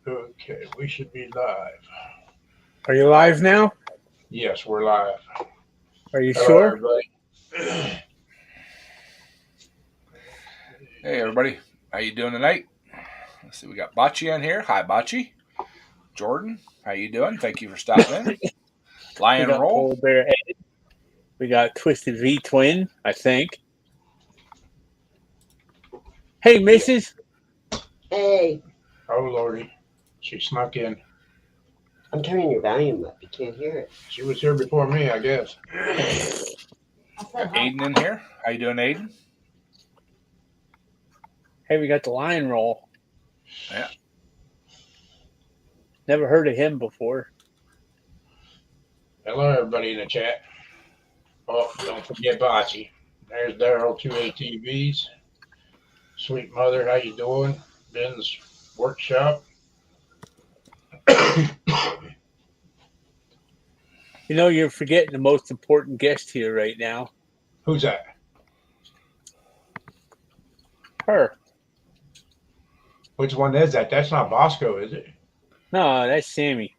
Okay, we should be live. Are you live now? Yes, we're live. Are you Hello, sure? everybody. Hey everybody, how you doing tonight? Let's see, we got Bocce in here. Hi Bocce. Jordan, how you doing? Thank you for stopping in. We Lion got Roll. Pole Bear Ed. We got Twisted V Twin, I think. Hey, Yeah. Mrs. Hey, Oh, Lordy. She snuck in. I'm turning your volume up. You can't hear it. She was here before me, I guess. Got Aiden in here. How you doing, Aiden? Hey, we got the Lion Roll. Yeah. Never heard of him before. Hello, everybody in the chat. Oh, don't forget Bocce. There's Daryl, two ATVs. Sweet mother, how you doing? Ben's workshop. You know, you're forgetting the most important guest here right now. Who's that? Her. Which one is that? That's not Bosco, is it? No, that's Sammy.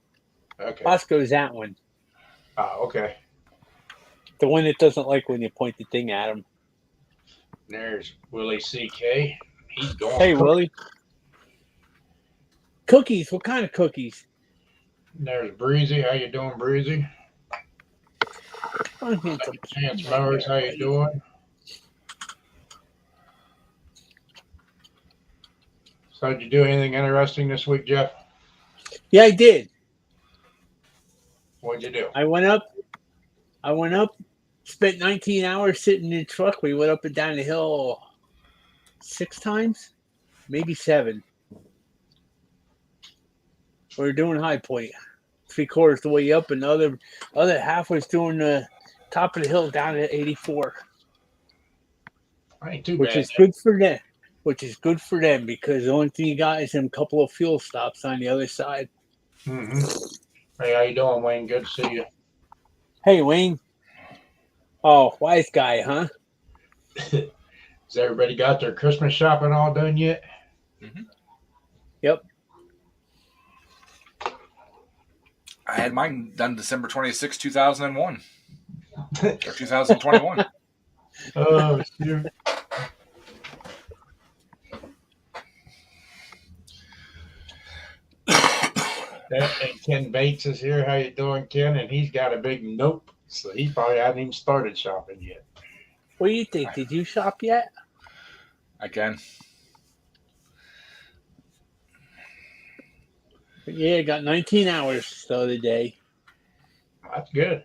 Okay. Bosco's that one. Oh, okay. The one that doesn't like when you point the thing at him. There's Willie CK. He's going. Hey, Willie. Cookies. What kind of cookies? There's Breezy. How you doing, Breezy? Oh, handsome. Chance Mowers, how you doing? So, did you do anything interesting this week, Jeff? Yeah, I did. What'd you do? I went up, spent 19 hours sitting in the truck. We went up and down the hill 6 times, maybe 7. We were doing High Point, 3/4 the way up, and the other half was doing the top of the hill down at 84, I ain't too which bad. is good for them. Which is good for them because the only thing you got is them couple of fuel stops on the other side. Mm-hmm. Hey, how you doing, Wayne? Good to see you. Hey, Wayne. Oh, wise guy, huh? Has everybody got their Christmas shopping all done yet? Mm-hmm. Yep. I had mine done December 26, 2001. Or 2021. Oh, shoot. And Ken Bates is here. How you doing, Ken? And he's got a big nope, so he probably hasn't even started shopping yet. What do you think? Did you shop yet? I can. Yeah, I got 19 hours the other day. That's good.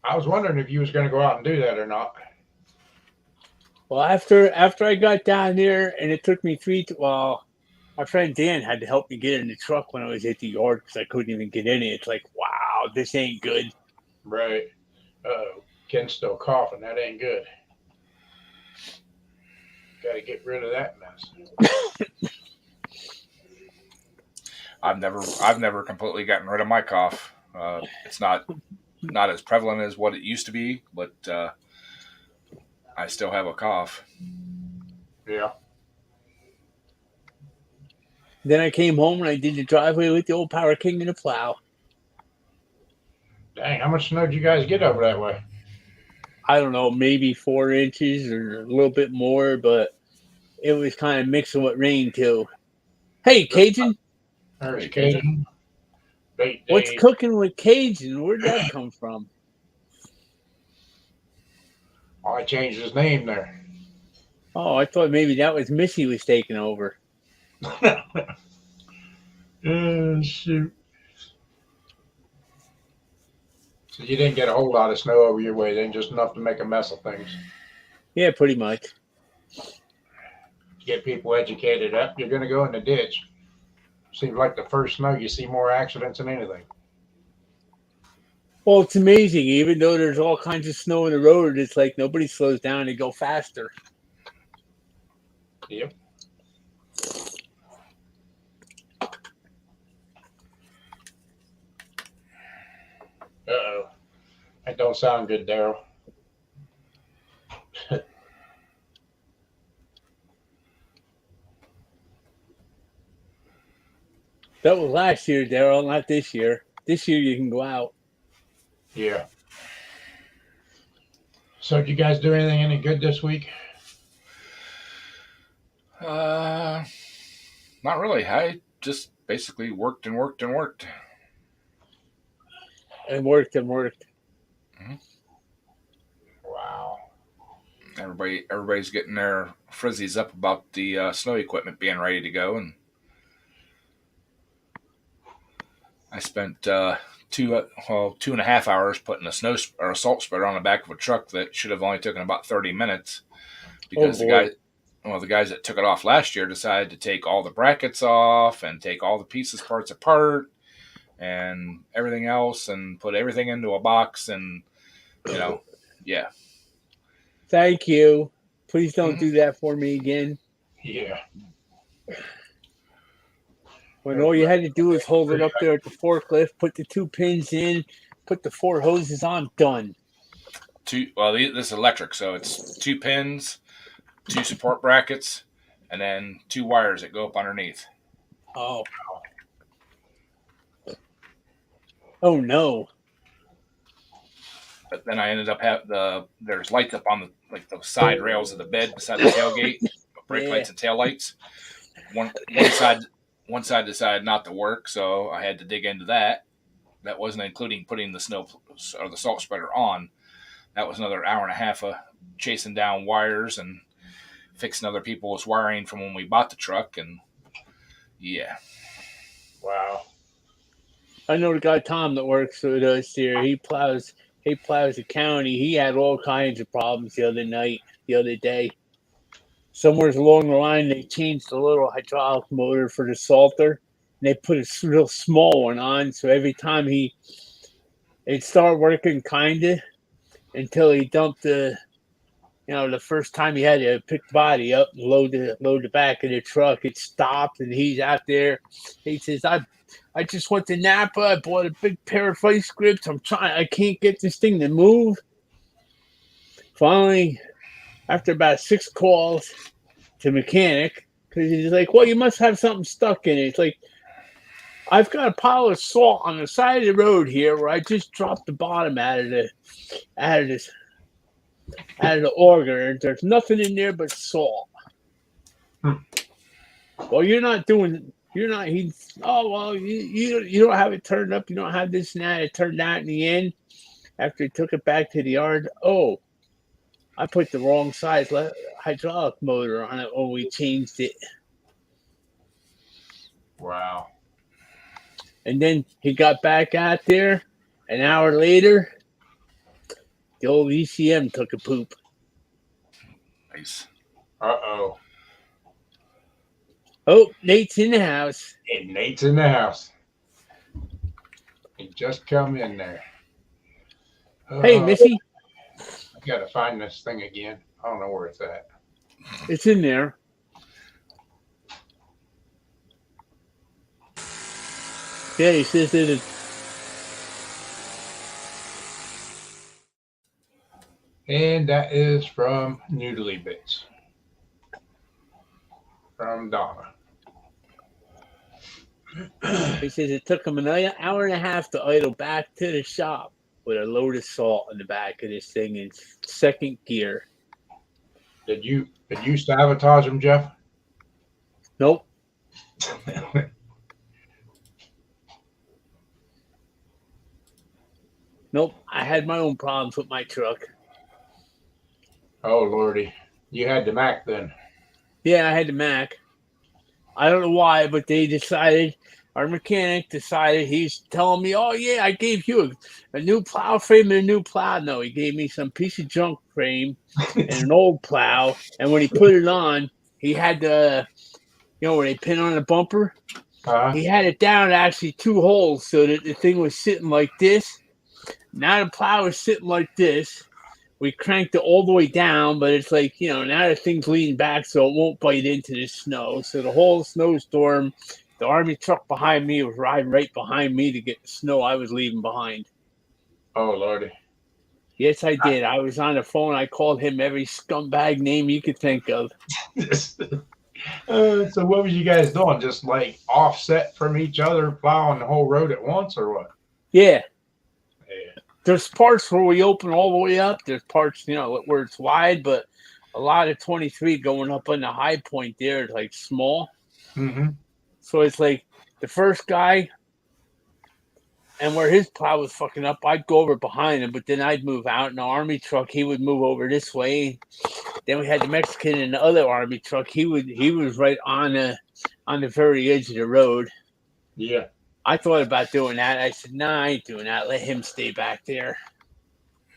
I was wondering if you was going to go out and do that or not. Well, after I got down there, and it took me my friend Dan had to help me get in the truck when I was at the yard because I couldn't even get in it. It's like, wow, this ain't good. Right. Uh-oh. Ken's still coughing. That ain't good. Got to get rid of that mess. I've never completely gotten rid of my cough. It's not as prevalent as what it used to be, but I still have a cough. Yeah. Then I came home and I did the driveway with the old Power King and the plow. Dang, how much snow did you guys get over that way? I don't know, maybe 4 inches or a little bit more, but it was kind of mixing with rain too. Hey, Cajun. There's Hey, Cajun. What's cooking with Cajun? Where'd that come from? Oh, I changed his name there. Oh, I thought maybe that was Missy was taking over. Oh, shoot. So you didn't get a whole lot of snow over your way, then just enough to make a mess of things. Yeah, pretty much. To get people educated up, you're going to go in the ditch. Seems like the first snow, you see more accidents than anything. Well, it's amazing. Even though there's all kinds of snow in the road, it's like nobody slows down and go faster. Yep. Uh-oh. That don't sound good, Daryl. That was last year, Daryl, not this year. This year you can go out. Yeah. So did you guys do anything any good this week? Not really. I just basically worked and worked and worked. And worked and worked. Wow. Everybody's getting their frizzies up about the snow equipment being ready to go, and I spent 2.5 hours putting a salt spreader on the back of a truck that should have only taken about 30 minutes because the guys that took it off last year decided to take all the brackets off and take all the pieces parts apart and everything else and put everything into a box, and yeah. Thank you. Please don't do that for me again. Yeah. When all you had to do was hold it up there at the forklift, put the 2 pins in, put the 4 hoses on, done. This is electric, so it's 2 pins, 2 support brackets, and then 2 wires that go up underneath. Oh. Oh no. But then I ended up there's lights up on the side rails of the bed beside the tailgate, brake lights and tail lights. One side decided not to work, so I had to dig into that. That wasn't including putting the salt spreader on. That was another hour and a half of chasing down wires and fixing other people's wiring from when we bought the truck, and yeah. Wow. I know the guy Tom that works with us here. He plows the county. He had all kinds of problems the other day. Somewhere along the line, they changed the little hydraulic motor for the salter, and they put a real small one on. So every time it'd start working kinda until he dumped the first time he had to pick the body up and load the back of the truck, it stopped, and he's out there. He says, I just went to Napa. I bought a big pair of vice grips. I can't get this thing to move. Finally, after about 6 calls to mechanic, because he's like, well, you must have something stuck in it. It's like, I've got a pile of salt on the side of the road here where I just dropped the bottom out of the auger. There's nothing in there but salt. Well, you don't have it turned up. You don't have this and that. It turned out in the end after he took it back to the yard. Oh, I put the wrong size hydraulic motor on it when we changed it. Wow. And then he got back out there. An hour later, the old ECM took a poop. Nice. Uh-oh. Oh, Nate's in the house. And Nate's in the house. He just come in there. Hey, Missy. I gotta find this thing again. I don't know where it's at. It's in there. Yeah, he says that it's... And that is from Noodly Bits. From Donna. He says it took him an hour and a half to idle back to the shop with a load of salt in the back of this thing in second gear. Did you sabotage him, Jeff? Nope. Nope. I had my own problems with my truck. Oh, Lordy. You had the Mac then. Yeah, I had the Mac. I don't know why, but our mechanic decided, he's telling me, oh, yeah, I gave you a new plow frame and a new plow. No, he gave me some piece of junk frame and an old plow. And when he put it on, he had where they pin on the bumper? He had it down actually 2 holes so that the thing was sitting like this. Now the plow is sitting like this. We cranked it all the way down, but it's like, now the thing's leaning back so it won't bite into the snow. So the whole snowstorm, the Army truck behind me was riding right behind me to get the snow I was leaving behind. Oh, Lordy. Yes, I did. I was on the phone. I called him every scumbag name you could think of. So what was you guys doing? Just like offset from each other, plowing the whole road at once, or what? Yeah. Yeah. There's parts where we open all the way up. There's parts, where it's wide, but a lot of 23 going up on the high point there is like small. Mm-hmm. So it's like the first guy, and where his plow was fucking up, I'd go over behind him, but then I'd move out in the army truck. He would move over this way. Then we had the Mexican in the other army truck. He was right on the very edge of the road. Yeah. I thought about doing that. I said, "Nah, I ain't doing that. Let him stay back there."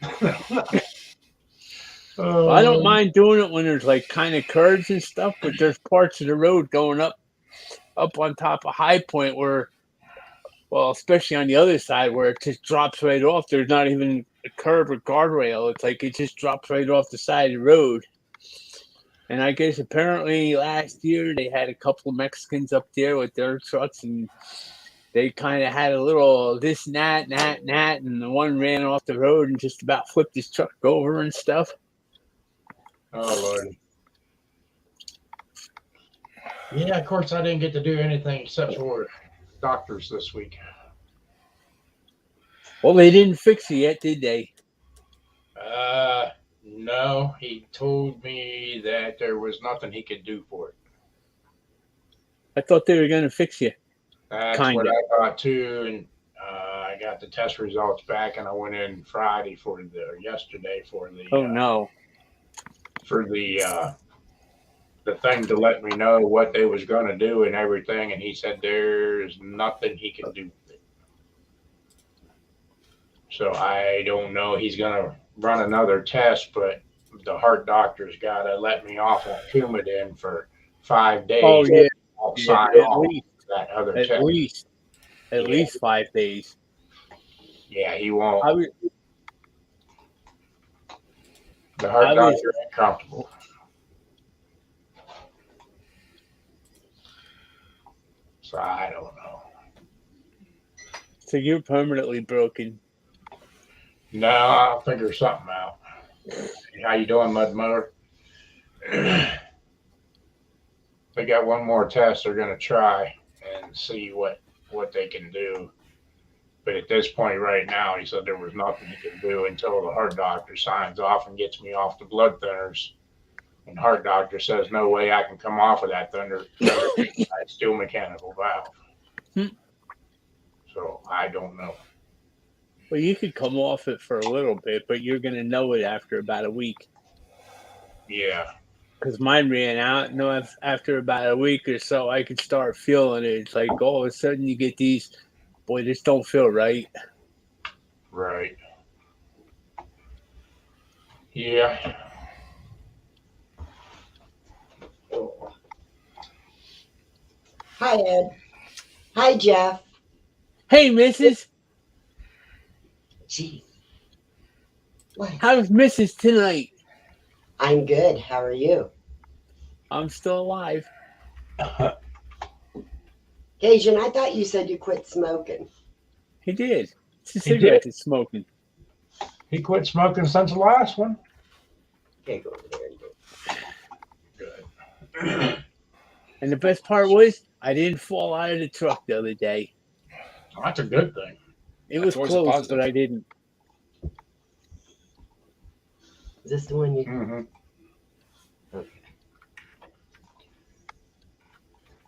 I don't mind doing it when there's like kind of curves and stuff, but there's parts of the road going up on top of High Point where, well, especially on the other side where it just drops right off. There's not even a curb or guardrail. It's like it just drops right off the side of the road. And I guess apparently last year they had a couple of Mexicans up there with their trucks, and they kind of had a little this and that, and the one ran off the road and just about flipped his truck over and stuff. Oh Lord. Yeah, of course I didn't get to do anything except for doctors this week. Well, they didn't fix it yet, did they? No, he told me that there was nothing he could do for it. I thought they were going to fix you. That's Kinda. what I thought too, and I got the test results back, and I went in yesterday for the Oh no. for the thing to let me know what they was going to do and everything, and he said there's nothing he can do with it. So I don't know. He's going to run another test, but the heart doctor's got to let me off on Coumadin for 5 days. Oh yeah. I'll Yeah, sign at off least. that other At test. least 5 days. Yeah, he won't. I was, The heart I doctor was- ain't comfortable. So I don't know. so you're permanently broken. No, I'll figure something out. How you doing, Mud Mower? They got one more test they're going to try and see what they can do. But at this point right now, he said there was nothing he could do until the heart doctor signs off and gets me off the blood thinners. And the heart doctor says, no way I can come off of that thunder. It's still mechanical valve. So I don't know. Well, you could come off it for a little bit, but you're going to know it after about a week. Yeah. Because mine ran out, and after about a week or so, I could start feeling it. It's like all of a sudden you get these, boy, this don't feel right. Right. Yeah. Hi, Ed. Hi, Jeff. Hey, Mrs. Gee. What? How's Mrs. tonight? I'm good. How are you? I'm still alive. Cajun, I thought you said you quit smoking. He did. It's a He cigarette that's smoking. He quit smoking since the last one. Okay, go over there and do it. Good. And the best part was, I didn't fall out of the truck the other day. Well, that's a good thing. It That's was always a close, positive. but I didn't. Is this the one you? Mm-hmm. Okay.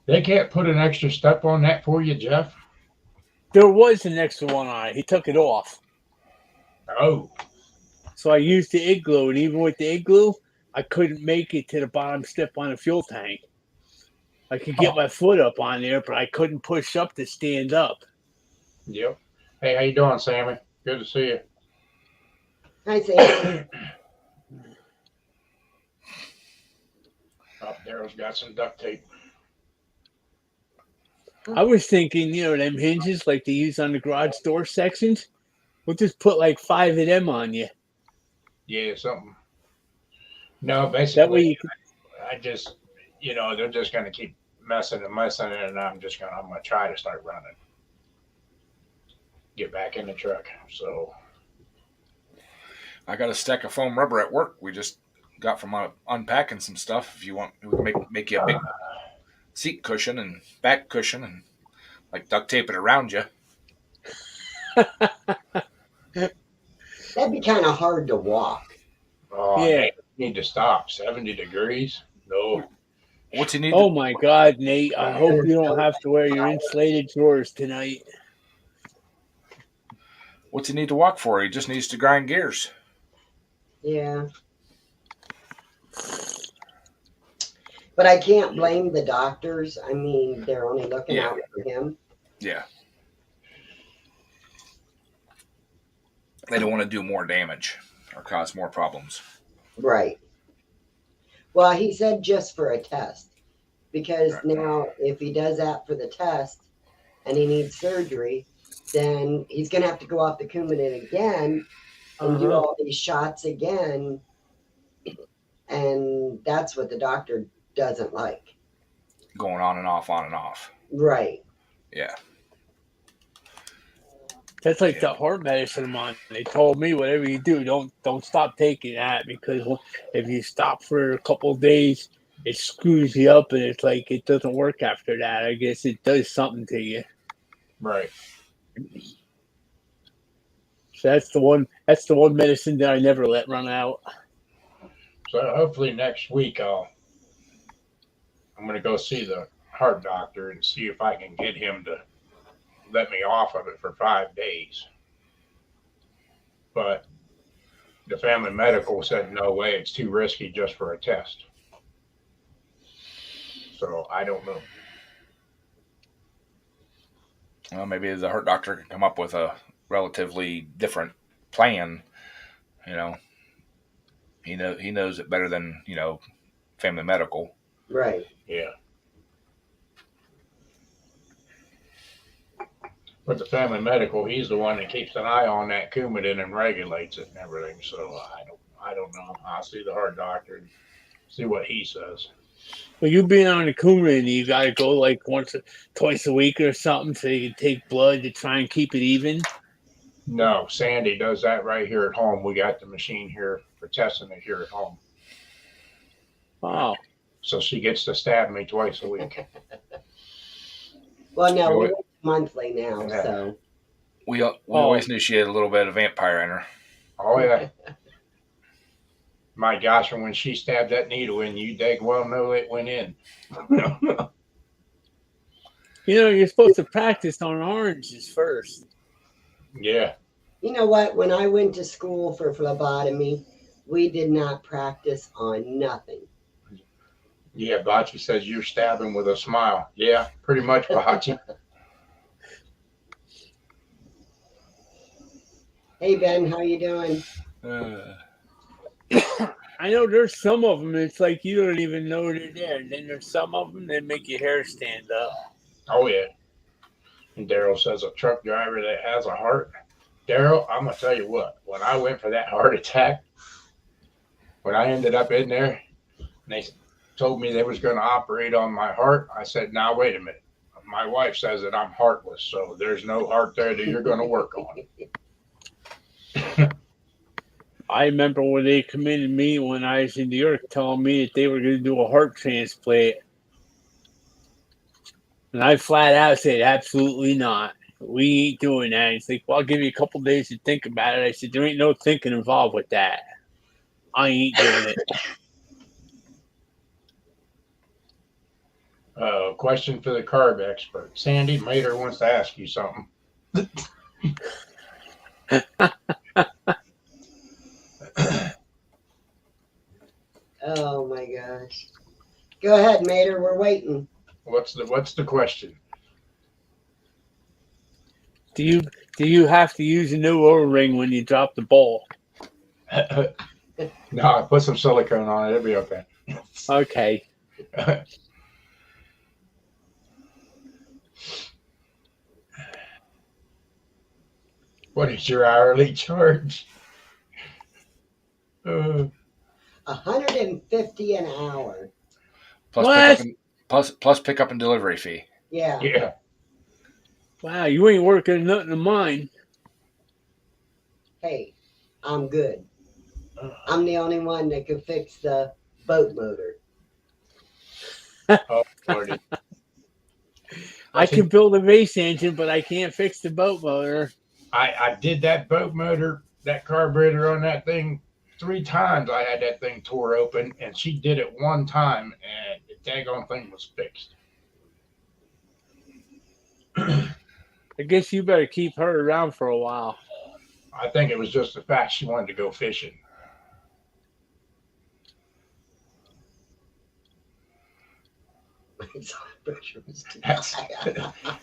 They can't put an extra step on that for you, Jeff? There was an extra one on it. He took it off. Oh. So I used the igloo, and even with the igloo, I couldn't make it to the bottom step on the fuel tank. I could get my foot up on there, but I couldn't push up to stand up. Yep. Hey, how you doing, Sammy? Good to see you. Hi, Sam. Oh, Daryl's got some duct tape. I was thinking, them hinges like they use on the garage door sections, we'll just put like 5 of them on you. Yeah, something. No, That way basically, you can, I just, they're just going to keep messing, and I'm going to try to start running. Get back in the truck. So, I got a stack of foam rubber at work. We just got from unpacking some stuff. If you want, we can make you a seat cushion and back cushion and like duct tape it around you. That'd be kind of hard to walk. Oh, Yeah. Nate, you need to stop. 70 degrees? No. What's he need? Oh my God, Nate! I hope you don't have to wear your insulated drawers tonight. What's he need to walk for? He just needs to grind gears. Yeah. But I can't blame the doctors. I mean, they're only looking Yeah. out for him. Yeah. They don't want to do more damage or cause more problems. Right. Well, he said just for a test. Because Right. now, if he does that for the test and he needs surgery, then he's going to have to go off the Coumadin again and do all these shots again. And that's what the doctor doesn't like. Going on and off, on and off. Right. Yeah. That's like Yeah. the heart medicine I'm on. They told me whatever you do, don't stop taking that, because if you stop for a couple of days, it screws you up, and it's like it doesn't work after that. I guess it does something to you. Right. So that's the one. That's the one medicine that I never let run out. So hopefully next week I'm going to go see the heart doctor and see if I can get him to let me off of it for 5 days. But the family medical said, no way, it's too risky just for a test. So I don't know. Well, maybe the heart doctor can come up with a relatively different plan. You know, he knows it better than family medical. Right. Yeah. But the family medical, he's the one that keeps an eye on that Coumadin and regulates it and everything. So I don't know. I'll see the heart doctor and see what he says. Well, you being on the Coumadin, you got to go like twice a week or something, so you can take blood to try and keep it even. No, Sandy does that right here at home. We got the machine here for testing it here at home. Wow. So she gets to stab me twice a week. Well, no, Really? we're monthly now, Yeah. so. We always knew she had a little bit of vampire in her. Oh, yeah. My gosh, and when she stabbed that needle in, you dang well know it went in. You're supposed to practice on oranges first. Yeah. You know what? When I went to school for phlebotomy, we did not practice on nothing. Yeah, Bocce says you're stabbing with a smile. Yeah, pretty much, Bocce. Hey, Ben, how you doing? I know there's some of them, it's like you don't even know they're there. And then there's some of them that make your hair stand up. Oh, yeah. And Daryl says a truck driver that has a heart. Daryl, I'm going to tell you what, when I went for that heart attack, when I ended up in there, and they told me they was going to operate on my heart, I said, now, wait a minute. My wife says that I'm heartless, so there's no heart there that you're going to work on. I remember when they come in to me when I was in New York telling me that they were going to do a heart transplant. And I flat out said, absolutely not. We ain't doing that. He's like, well, I'll give you a couple days to think about it. I said, there ain't no thinking involved with that. I ain't doing it. Question for the carb expert. Sandy Mater wants to ask you something. Oh my gosh. Go ahead, Mater. We're waiting. What's the question? Do you have to use a new O-ring when you drop the ball? No, I put some silicone on it. It'll be okay. Okay. What is your hourly charge? 150 an hour. Plus What? plus pickup and delivery fee. Yeah. Yeah. Wow, you ain't working nothing of mine. Hey, I'm good. I'm the only one that could fix the boat motor. Oh, Lordy. I can build a race engine, but I can't fix the boat motor. I did that boat motor, that carburetor on that thing 3 times. I had that thing tore open, and she did it 1 time, and the daggone thing was fixed. I guess you better keep her around for a while. I think it was just the fact she wanted to go fishing.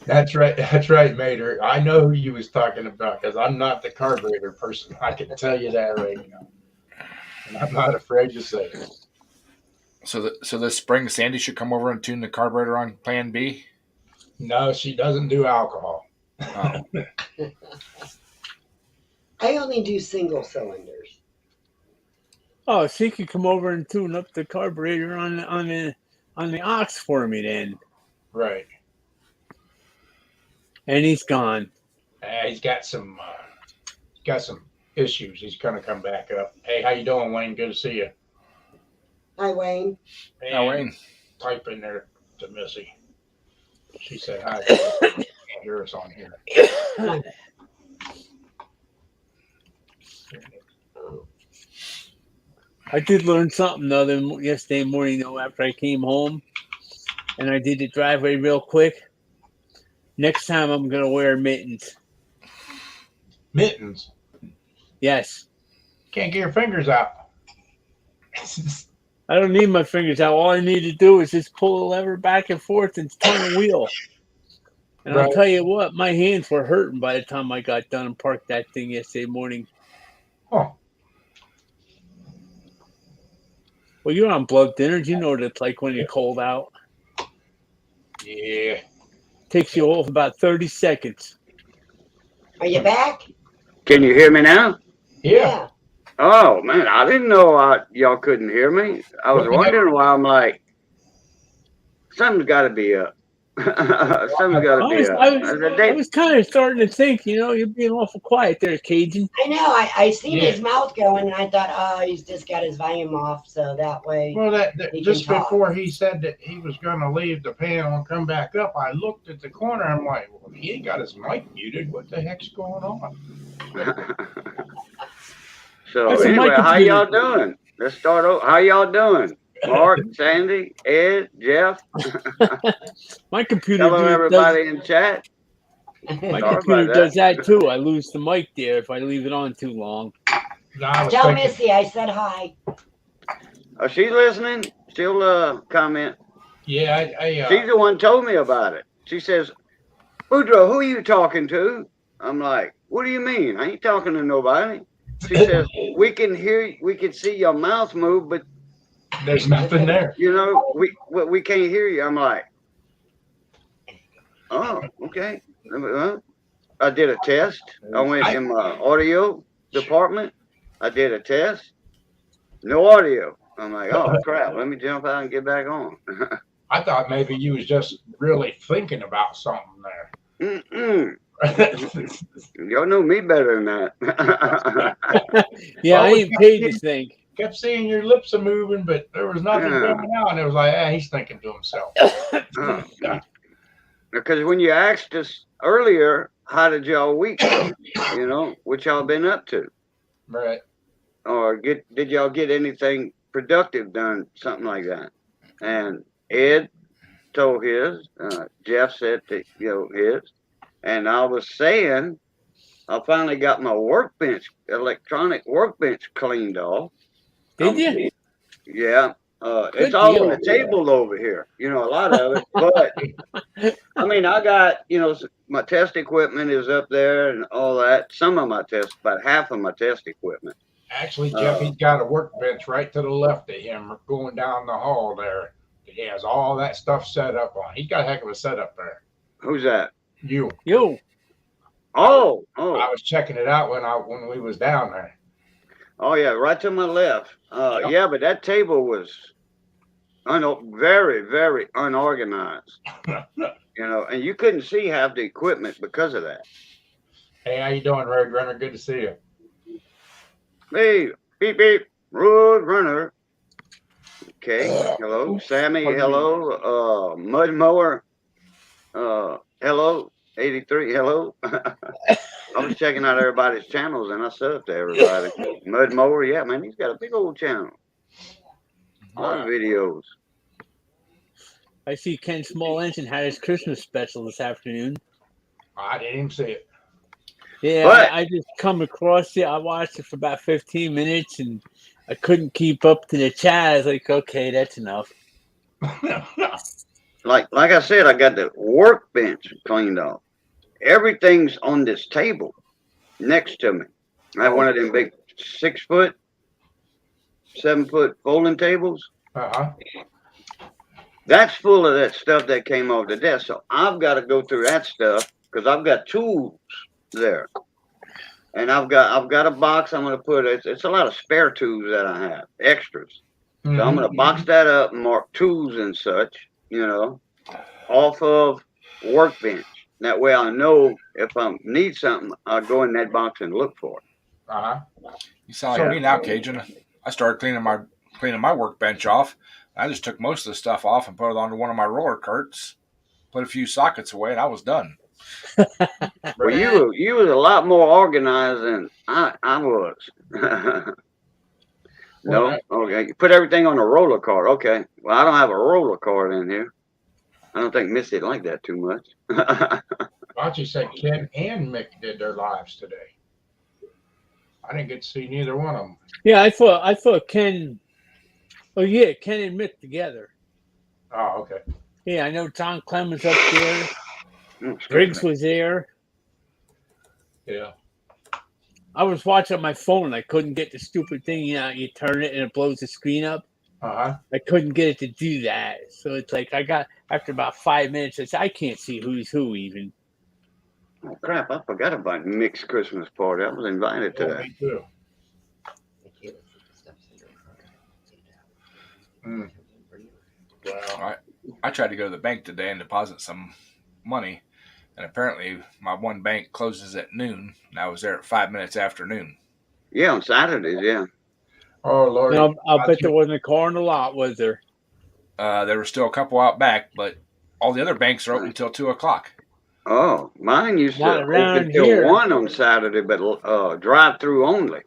That's right. That's right, Mater. I know who you was talking about because I'm not the carburetor person. I can tell you that right now. And I'm not afraid to say it. So this spring, Sandy should come over and tune the carburetor on Plan B. No, she doesn't do alcohol. Oh. I only do single cylinders. Oh, she could come over and tune up the carburetor on the ox for me then. Right. And he's gone. He's got some issues. He's gonna come back up. Hey, how you doing, Wayne? Good to see you. Hi, Wayne. Oh, Wayne. Type in there to Missy. She said hi. Can't hear us on here. I did learn something yesterday morning though after I came home and I did the driveway real quick. Next time I'm gonna wear mittens. Mittens. Yes. Can't get your fingers out. I don't need my fingers out. All I need to do is just pull the lever back and forth and turn the wheel. And Right. I'll tell you what, my hands were hurting by the time I got done and parked that thing yesterday morning. Huh. Well, you're on blood dinners. You know what it's like when you're cold out. Yeah. Takes you off about 30 seconds. Are you back? Can you hear me now? Yeah. Oh man, I didn't know y'all couldn't hear me. I was wondering why. I'm like, something's got to be up. Something's got to be up. I was kind of starting to think, you're being awful quiet there, Cajun. I know. I seen his mouth going, and I thought, oh, he's just got his volume off, so that way. Well, that he just can talk. before he said that he was going to leave the panel and come back up, I looked at the corner. I'm like, well, he ain't got his mic muted. What the heck's going on? So That's a anyway, mic how computer. y'all doing? Let's start over. How y'all doing? Mark, Sandy, Ed, Jeff. My computer Hello, everybody in chat. my Sorry computer about does that too. I lose the mic there if I leave it on too long. No, I was Tell thinking, Missy I said hi. Oh, she's listening. She'll comment. yeah, She's the one told me about it. She says, Boudreaux, who are you talking to? I'm like, what do you mean? I ain't talking to nobody. She says, we can hear, we can see your mouth move, but there's nothing there. we can't hear you. I'm like, oh, okay. I did a test. I went in my audio department. I did a test. No audio. I'm like, oh crap. Let me jump out and get back on. I thought maybe you was just really thinking about something there. Y'all know me better than that. Yeah, Well, I ain't paid to think. Kept seeing your lips are moving, but there was nothing going out. And it was like, he's thinking to himself. Because when you asked us earlier, how did y'all week go? What y'all been up to? Right. Or did y'all get anything productive done? Something like that. And Ed told his, Jeff said that, his. And I was saying, I finally got my electronic workbench cleaned off. Did you? Yeah. Good It's all deal. on the table over here, a lot of it. But I mean, I got, my test equipment is up there and all that. Some of my about half of my test equipment. Actually, Jeff, he's got a workbench right to the left of him going down the hall there. He has all that stuff set up on. He's got a heck of a setup there. Who's that? You. Yo. Oh. I was checking it out when we was down there. Oh yeah, right to my left. Yeah, but that table was very, very unorganized. And you couldn't see half the equipment because of that. Hey, how you doing, Road Runner? Good to see you. Hey, beep beep, Road Runner. Okay, hello, Sammy. Hello, Mud Mower. hello, 83, hello. I was checking out everybody's channels and I subbed to everybody. Mud Mower, yeah, man, he's got a big old channel. A lot of videos. I see Ken Small Engine had his Christmas special this afternoon. I didn't even see it. Yeah, But- I just come across it. I watched it for about 15 minutes and I couldn't keep up to the chat. I was like, okay, that's enough. Like I said, I got the workbench cleaned off. Everything's on this table next to me. I have one of them big 6 foot, 7 foot folding tables. Uh-huh. That's full of that stuff that came off the desk. So I've got to go through that stuff because I've got tools there. And I've got a box I'm going to put, it's a lot of spare tools that I have, extras. So I'm going to box that up and mark tools and such, off of workbench. That way I know if I need something, I'll go in that box and look for it. Uh-huh. You sound like me now, Cajun. I started cleaning my workbench off. I just took most of the stuff off and put it onto one of my roller carts, put a few sockets away, and I was done. Well, you was a lot more organized than I was. No, okay. You put everything on a roller cart. Okay. Well, I don't have a roller cart in here. I don't think Missy liked that too much. Why don't you say Ken and Mick did their lives today? I didn't get to see neither one of them. Yeah, I thought Ken. Oh yeah, Ken and Mick together. Oh, okay. Yeah, I know Tom Clemens up there. Excuse Briggs me. was there. Yeah. I was watching my phone. I couldn't get the stupid thing. You turn it and it blows the screen up. Uh-huh. I couldn't get it to do that. So it's like after about 5 minutes, I can't see who's who even. Oh, crap. I forgot about Mick's Christmas party. I was invited to Yeah, that. me too. Mm. Well, I tried to go to the bank today and deposit some money, and apparently my one bank closes at noon, and I was there at 5 minutes after noon. Yeah, on Saturdays, yeah. oh, Lord. No, I'll bet there wasn't a car in the lot, was there? There were still a couple out back, but all the other banks are open until 2:00. Oh, mine used Not to around open till here. 1 on Saturday, but drive through only.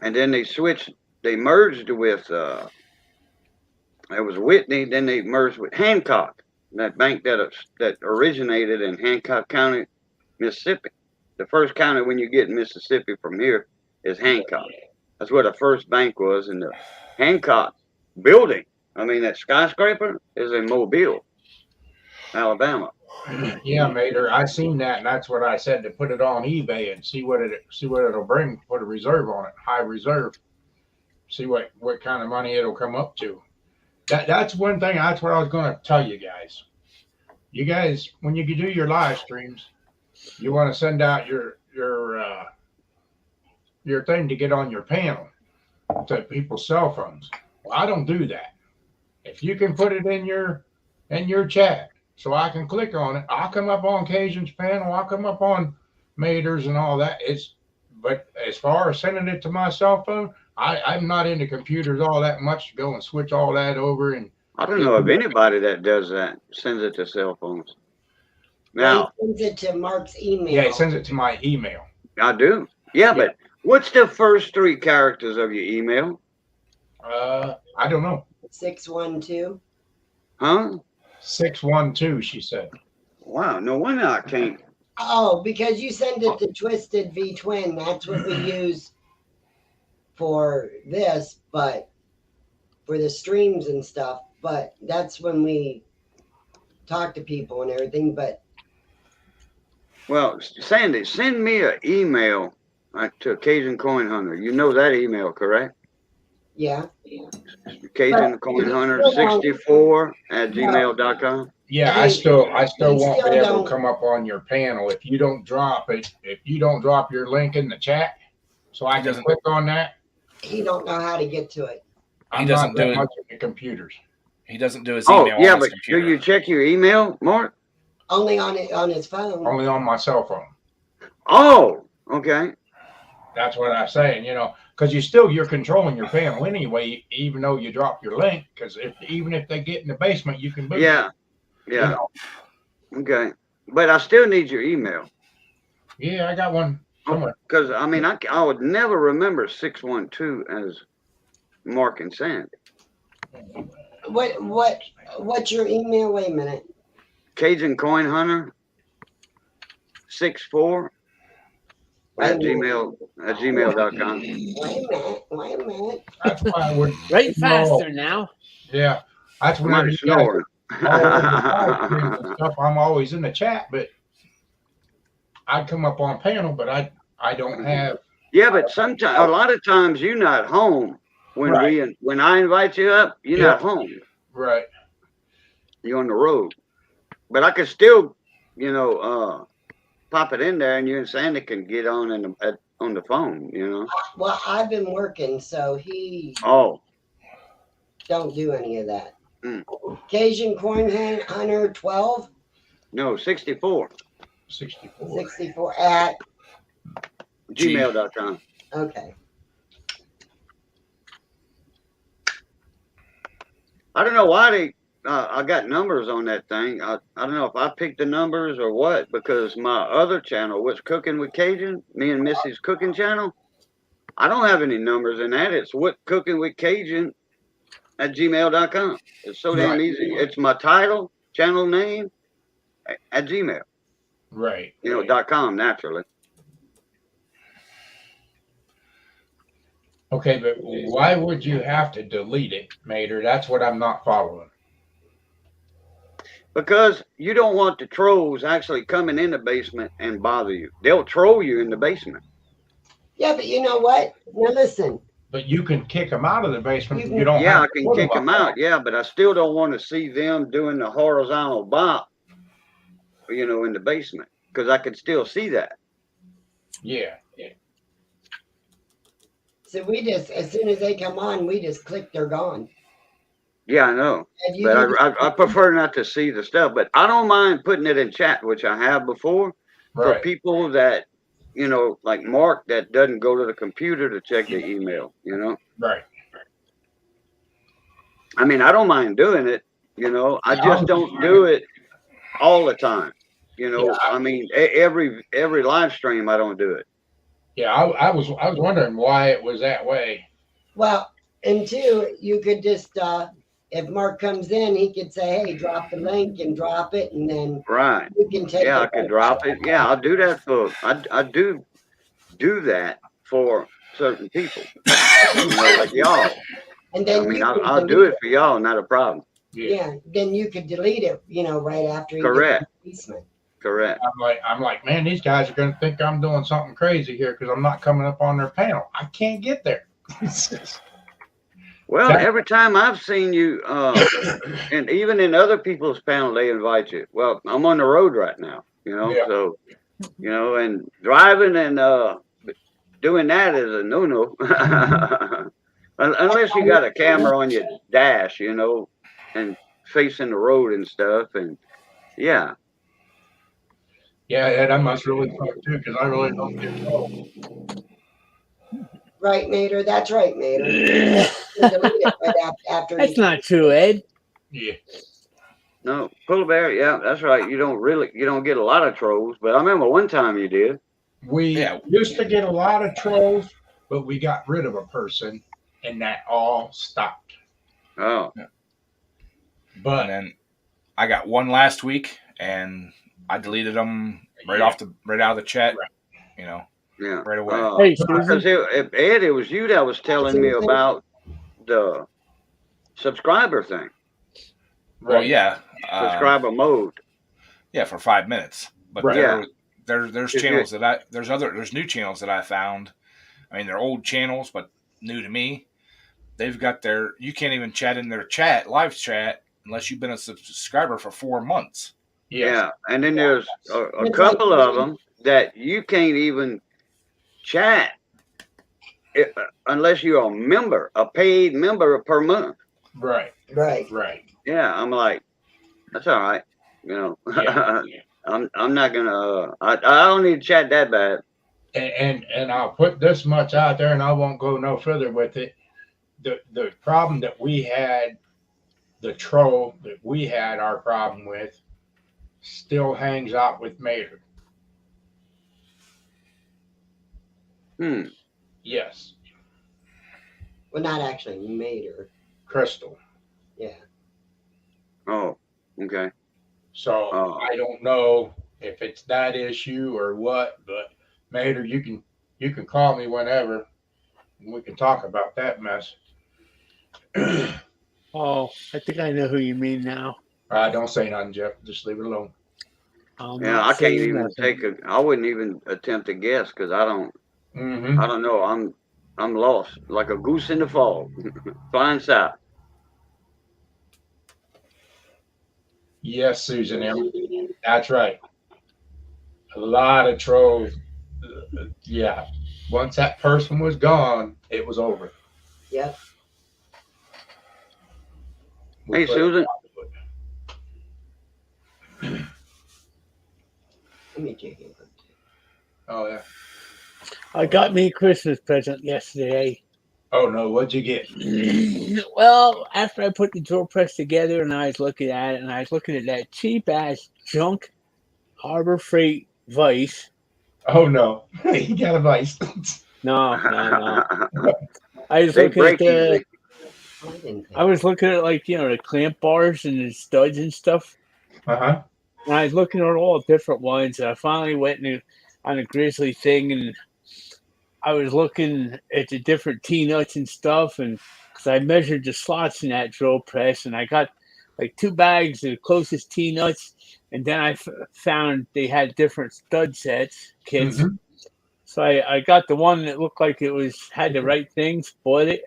And then they merged with, it was Whitney, then they merged with Hancock, that bank that originated in Hancock County, Mississippi. The first county when you get in Mississippi from here is Hancock. That's where the first bank was, in the Hancock building. I mean, that skyscraper is in Mobile, Alabama. Yeah, Mater, I seen that, and that's what I said, to put it on eBay and see what it'll bring. Put a reserve on it, high reserve. See what kind of money it'll come up to. That's one thing. That's what I was going to tell you guys. You guys, when you do your live streams, you want to send out your thing to get on your panel to people's cell phones. Well, I don't do that. If you can put it in your chat, so I can click on it, I'll come up on Cajun's panel. I'll come up on Mater's and all that. But as far as sending it to my cell phone, I'm not into computers all that much to go and switch all that over. And I don't know of anybody that does that, sends it to cell phones. Now, He sends it to Mark's email. yeah, it sends it to my email. I do. Yeah, but what's the first 3 characters of your email? I don't know. 612. Huh? 612, she said. Wow, no wonder I can't. Oh, because you send it to Twisted V Twin. That's what we use for this, but for the streams and stuff. But that's when we talk to people and everything. But Well, Sandy, send me an email to Cajun Coin Hunter. You know that email, correct? yeah, Cajun Coin Hunter 64 at gmail.com. Yeah, I still won't still be able don't- to come up on your panel if you don't drop it. If you don't drop your link in the chat, so I can doesn't- click on that. he don't know how to get to it. I'm doesn't not that do it. much into computers. He doesn't do his Oh, email yeah, on his but computer. do you check your email, Mark? Only on his phone. Only on my cell phone. Oh, okay. That's what I'm saying, because you're controlling your panel anyway, even though you drop your link. Because even if they get in the basement, you can boot. Yeah, You yeah, know, okay. but I still need your email. Yeah, I got one somewhere. Because I mean, I would never remember 612 as Mark and Sandy. What's your email? Wait a minute. Cajun Coin Hunter 64 at gmail.com. Wait a minute. That's why I would. Right faster now. Yeah, that's when Somebody snoring. stuff. I'm always in the chat, but I come up on panel, but I don't have. Yeah, but sometimes, a lot of times, you're not home when Right. when I invite you up. You're Yeah. not home. Right. You're on the road. But I could still, pop it in there, and you and Sandy can get on on the phone. Well, I've been working, so he Oh, don't do any of that. Mm. Cajun Corn Hunter 12 no, 64. 64. 64 at Gmail.com. okay. I don't know why I got numbers on that thing. I don't know if I picked the numbers or what, because my other channel, what's Cooking with Cajun, me and Missy's cooking channel, I don't have any numbers in that. It's what Cooking with Cajun at gmail.com. It's so damn easy. It's my title, channel name at Gmail. Right. .com naturally. Okay, but why would you have to delete it, Mater? That's what I'm not following. Because you don't want the trolls actually coming in the basement and bother you. They'll troll you in the basement. Yeah, but you know what? Now listen. But you can kick them out of the basement. You You don't. Yeah, have I to can put kick up them out. Yeah, but I still don't want to see them doing the horizontal bop, in the basement, because I can still see that. Yeah. So we just, as soon as they come on, we just click they're gone. Yeah, I know. And you But can- I prefer not to see the stuff. But I don't mind putting it in chat, which I have before, for Right. people that, like Mark, that doesn't go to the computer to check the email, Right. I mean, I don't mind doing it, I just don't do it all the time. Yeah. I mean, every live stream, I don't do it. Yeah. I was wondering why it was that way. well, and two, you could just if Mark comes in, he could say, "Hey, drop the link and drop it," and then Right. you can take. Yeah, I it. could drop it. Yeah, I'll do that I do that for certain people, like y'all. And I then mean, you can I'll do delete it for y'all, not a problem. Yeah, then you could delete it, right after you Correct. get the basement. Correct. I'm like, man, these guys are going to think I'm doing something crazy here because I'm not coming up on their panel. I can't get there. Well, That- every time I've seen you, and even in other people's panel, they invite you. Well, I'm on the road right now, Yeah. so, and driving and doing that is a no-no. Unless you got a camera on your dash, and facing the road and stuff. And yeah, Yeah, that must really suck too because I really don't get told. Right, Mater? That's right, Mater. You can delete it right after That's you. not true, Ed. Yeah. no, Polar Bear, yeah, that's right. You don't get a lot of trolls, but I remember one time you did. We used to get a lot of trolls, but we got rid of a person and that all stopped. Oh, And But then I got one last week, and I deleted them right out of the chat. Right. yeah. Right away. Hey, Because Susan. Ed, it was you that was telling me about the subscriber thing, Well, yeah. subscriber mode. Yeah, for 5 minutes. But Right. there's If channels there's new channels that I found. I mean, they're old channels, but new to me. They've got you can't even chat in their live chat, unless you've been a subscriber for 4 months. Yeah, and then there's a couple of them that you can't even chat unless you're a paid member per month. right, Right. right. Yeah, I'm like, that's all right. Yeah. I'm not gonna. I don't need to chat that bad. And I'll put this much out there, and I won't go no further with it. The problem that we had, the troll that we had our problem with, still hangs out with Mater. Yes, Well, not actually Mater. Crystal. Yeah. Oh, okay. So Oh. I don't know if it's that issue or what, but Mater, you can call me whenever and we can talk about that mess. Oh, I think I know who you mean now. Don't say nothing, Jeff. Just leave it alone. I'm Yeah, not I can't saying even nothing. I wouldn't even attempt to guess because I don't know. I'm lost like a goose in the fog, flying south. Yes, Susan M. That's right. A lot of trolls. Yeah. Once that person was gone, it was over. Yep. We Hey, put a Susan. stop to it. Let me check it. Oh yeah. I got me a Christmas present yesterday. Oh no, what'd you get? Well, after I put the drill press together and I was looking at it and I was looking at that cheap ass junk Harbor Freight vise. Oh no, he got a vice. No. I was They looking at break easily. Oh, I didn't think. I was looking at like the clamp bars and the studs and stuff. Uh-huh. And I was looking at all the different ones. And I finally went on a Grizzly thing and I was looking at the different T-nuts and stuff, and because I measured the slots in that drill press, and I got like 2 bags of the closest T-nuts, and then I found they had different stud sets kits. Mhm. So I got the one that looked like it had the right things, bought it.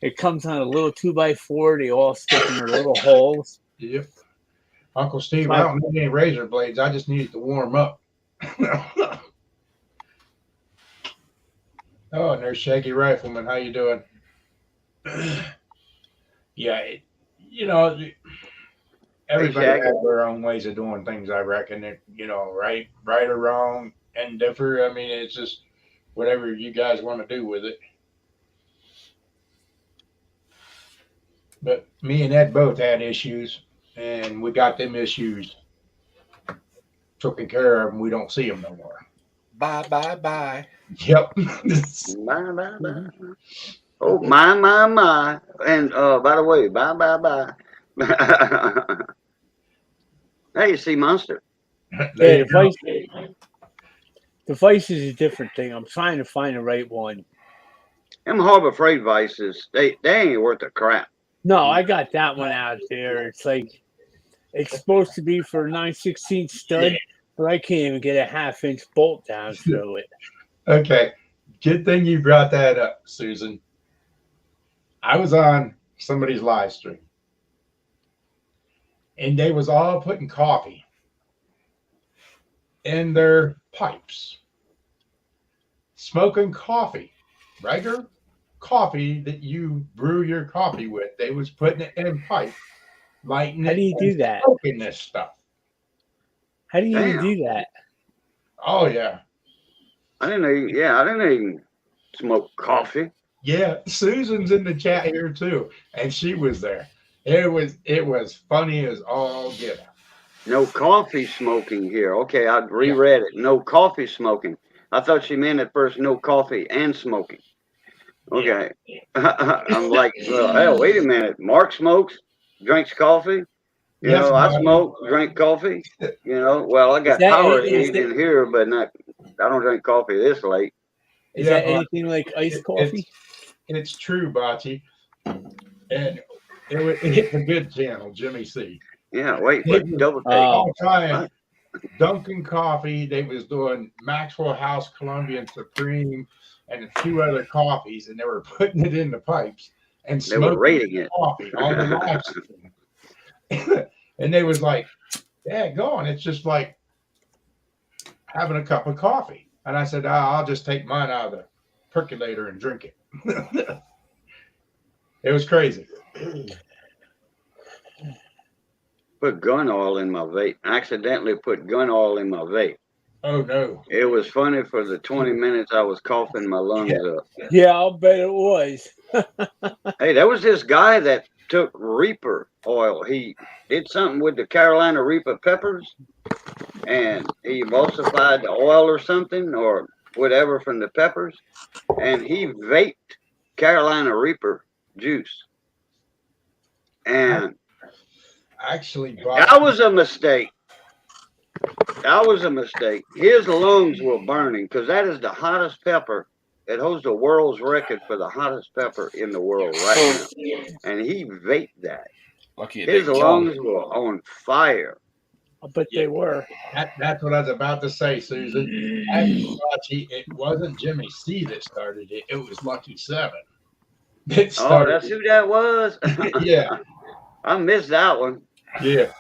It comes on a little 2x4. They all stick in their little holes. Yep. Uncle Steve, So I don't need any razor blades. I just need it to warm up. Oh, and there's Shaggy Rifleman. How you doing? Yeah, everybody Shaggy. has their own ways of doing things. I reckon it, right or wrong, and differ. I mean, it's just whatever you guys want to do with it. But me and Ed both had issues, and we got them issues taken care of, and we don't see them no more. Bye. Yep. Bye. Oh, my. And by the way, bye. Hey, Sea Monster. There you the go. vice is a different thing. I'm trying to find the right one. Them Harbor Freight vices, they ain't worth a crap. No, I got that one out there. It's like it's supposed to be for 9/16 stud, but I can't even get a 1/2-inch bolt down through it. Okay. Good thing you brought that up, Susan. I was on somebody's live stream, and they was all putting coffee in their pipes, smoking coffee, regular coffee that you brew your coffee with. They was putting it in pipe, lighting it. How do you do that? Smoking this stuff. How do you even Damn. do that? Oh yeah, I didn't know you can smoke coffee. yeah. Susan's in the chat here too, and she was there. It was funny as all get out. No coffee smoking here. Okay, I reread it. No coffee smoking. I thought she meant at first no coffee and smoking. Okay. I'm like, well, hell, wait a minute. Mark smokes, drinks coffee. You Yes, know, I buddy. smoke, drink coffee. You know, well, I got that- Powerade is in here, but I don't drink coffee this late. Is Yeah, that but anything like iced coffee? It's true, Bocce. And it's a good channel, Jimmy C. Yeah, wait, but double take. Oh. All the time, Dunkin' Coffee, they was doing Maxwell House, Colombian Supreme, and a few other coffees, and they were putting it in the pipes and They were smoking rating it. coffee on the live stream. And they was like, yeah, go on. It's just like having a cup of coffee. And I said, I'll just take mine out of the percolator and drink it. It was crazy. Put gun oil in my vape. Accidentally put gun oil in my vape. Oh no. It was funny for the 20 minutes I was coughing my lungs up. Yeah, I'll bet it was. Hey, there was this guy that took Reaper oil. He did something with the Carolina Reaper peppers, and he emulsified the oil or something or whatever from the peppers, and he vaped Carolina Reaper juice. And Actually, that was a mistake. That was a mistake. His lungs were burning because that is the hottest pepper. It holds the world's record for the hottest pepper in the world right now. And he vaped that. Lucky it His didn't kill him. lungs were on fire. But they were. that's what I was about to say, Susan. Actually, it wasn't Jimmy C that started it. It was Lucky Seven that Oh, started. that's who that was? Yeah, I missed that one. yeah.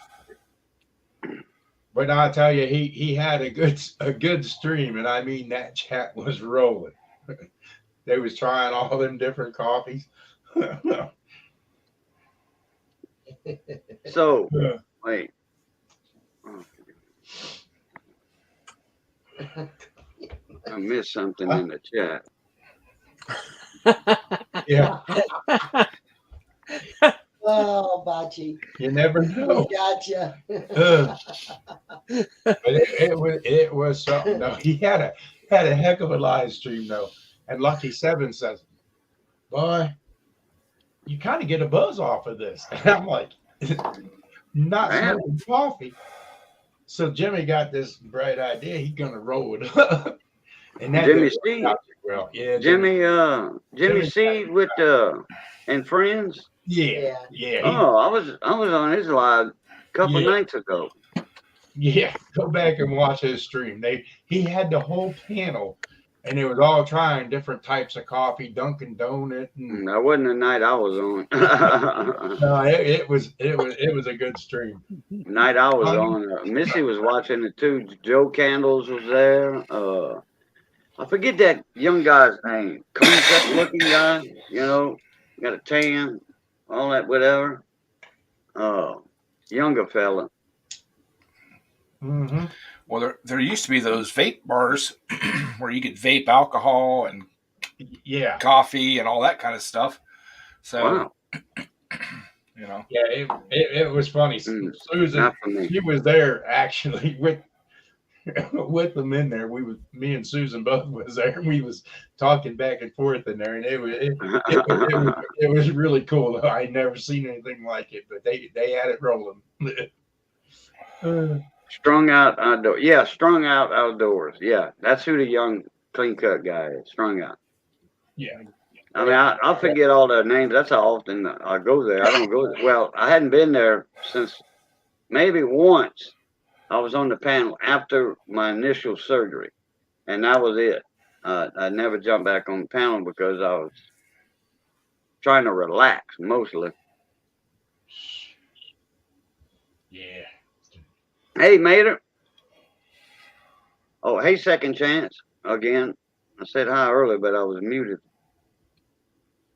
But I tell you, he had a good stream, and I mean that chat was rolling. They was trying all them different coffees. So, wait. I missed something in the chat. Yeah, Oh, Bachi. you never know. Gotcha. But it was something. No, he had a heck of a live stream though. And Lucky Seven says, "Boy, you kind of get a buzz off of this." And I'm like, "Not Man. smoking coffee." So Jimmy got this bright idea. He's gonna roll it up. And that Jimmy didn't C. work out too well. Yeah, Jimmy C with and friends. Yeah. Oh, I was on his live a couple Yeah. nights ago. Yeah, go back and watch his stream. He had the whole panel, and it was all trying different types of coffee, Dunkin' Donut, and That wasn't the night I was on. no, it was a good stream. Night I was on. Missy was watching it too. Joe Candles was there. I forget that young guy's name. Clean cut looking guy. You know, got a tan, all that whatever. Younger fella. Mm-hmm. Well, there used to be those vape bars where you could vape alcohol and Yeah, coffee and all that kind of stuff. So, Wow. you know, yeah, it was funny. Mm, Susan, Not for me. she was there actually with them in there. Me and Susan both was there. We was talking back and forth in there, and it was really cool. Though. I never seen anything like it, but they had it rolling. Strung out outdoors. Yeah, strung out outdoors. Yeah, that's who the young clean cut guy is. Strung out. Yeah. I mean, I forget all their names. That's how often I go there. I don't go there. Well, I hadn't been there since maybe once. I was on the panel after my initial surgery, and that was it. I never jumped back on the panel because I was trying to relax mostly. Yeah. Hey, Mater. Oh, hey, Second Chance. Again, I said hi earlier, but I was muted.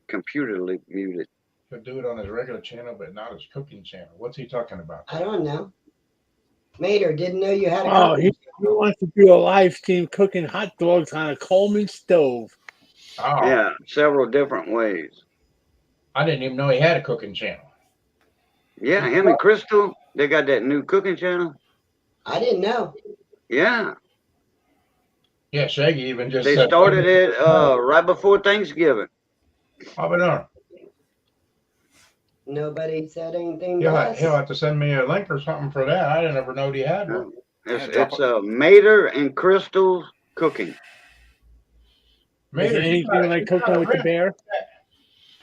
Computerly muted. He'll do it on his regular channel, but not his cooking channel. What's he talking about? I don't know. Mater, didn't know you had a Oh, he wants to do a live stream cooking hot dogs on a Coleman stove. Oh, Yeah, several different ways. I didn't even know he had a cooking channel. Yeah, him and Crystal, they got that new cooking channel. I didn't know. Yeah, Yeah, Shaggy even just they said, started it right before Thanksgiving. I'll be darned. Nobody said anything to He'll us. have to send me a link or something for that. I didn't ever know he had one. It's Yeah, drop Mater and Crystal's cooking. Is Mater, it anything like cooking with the bear?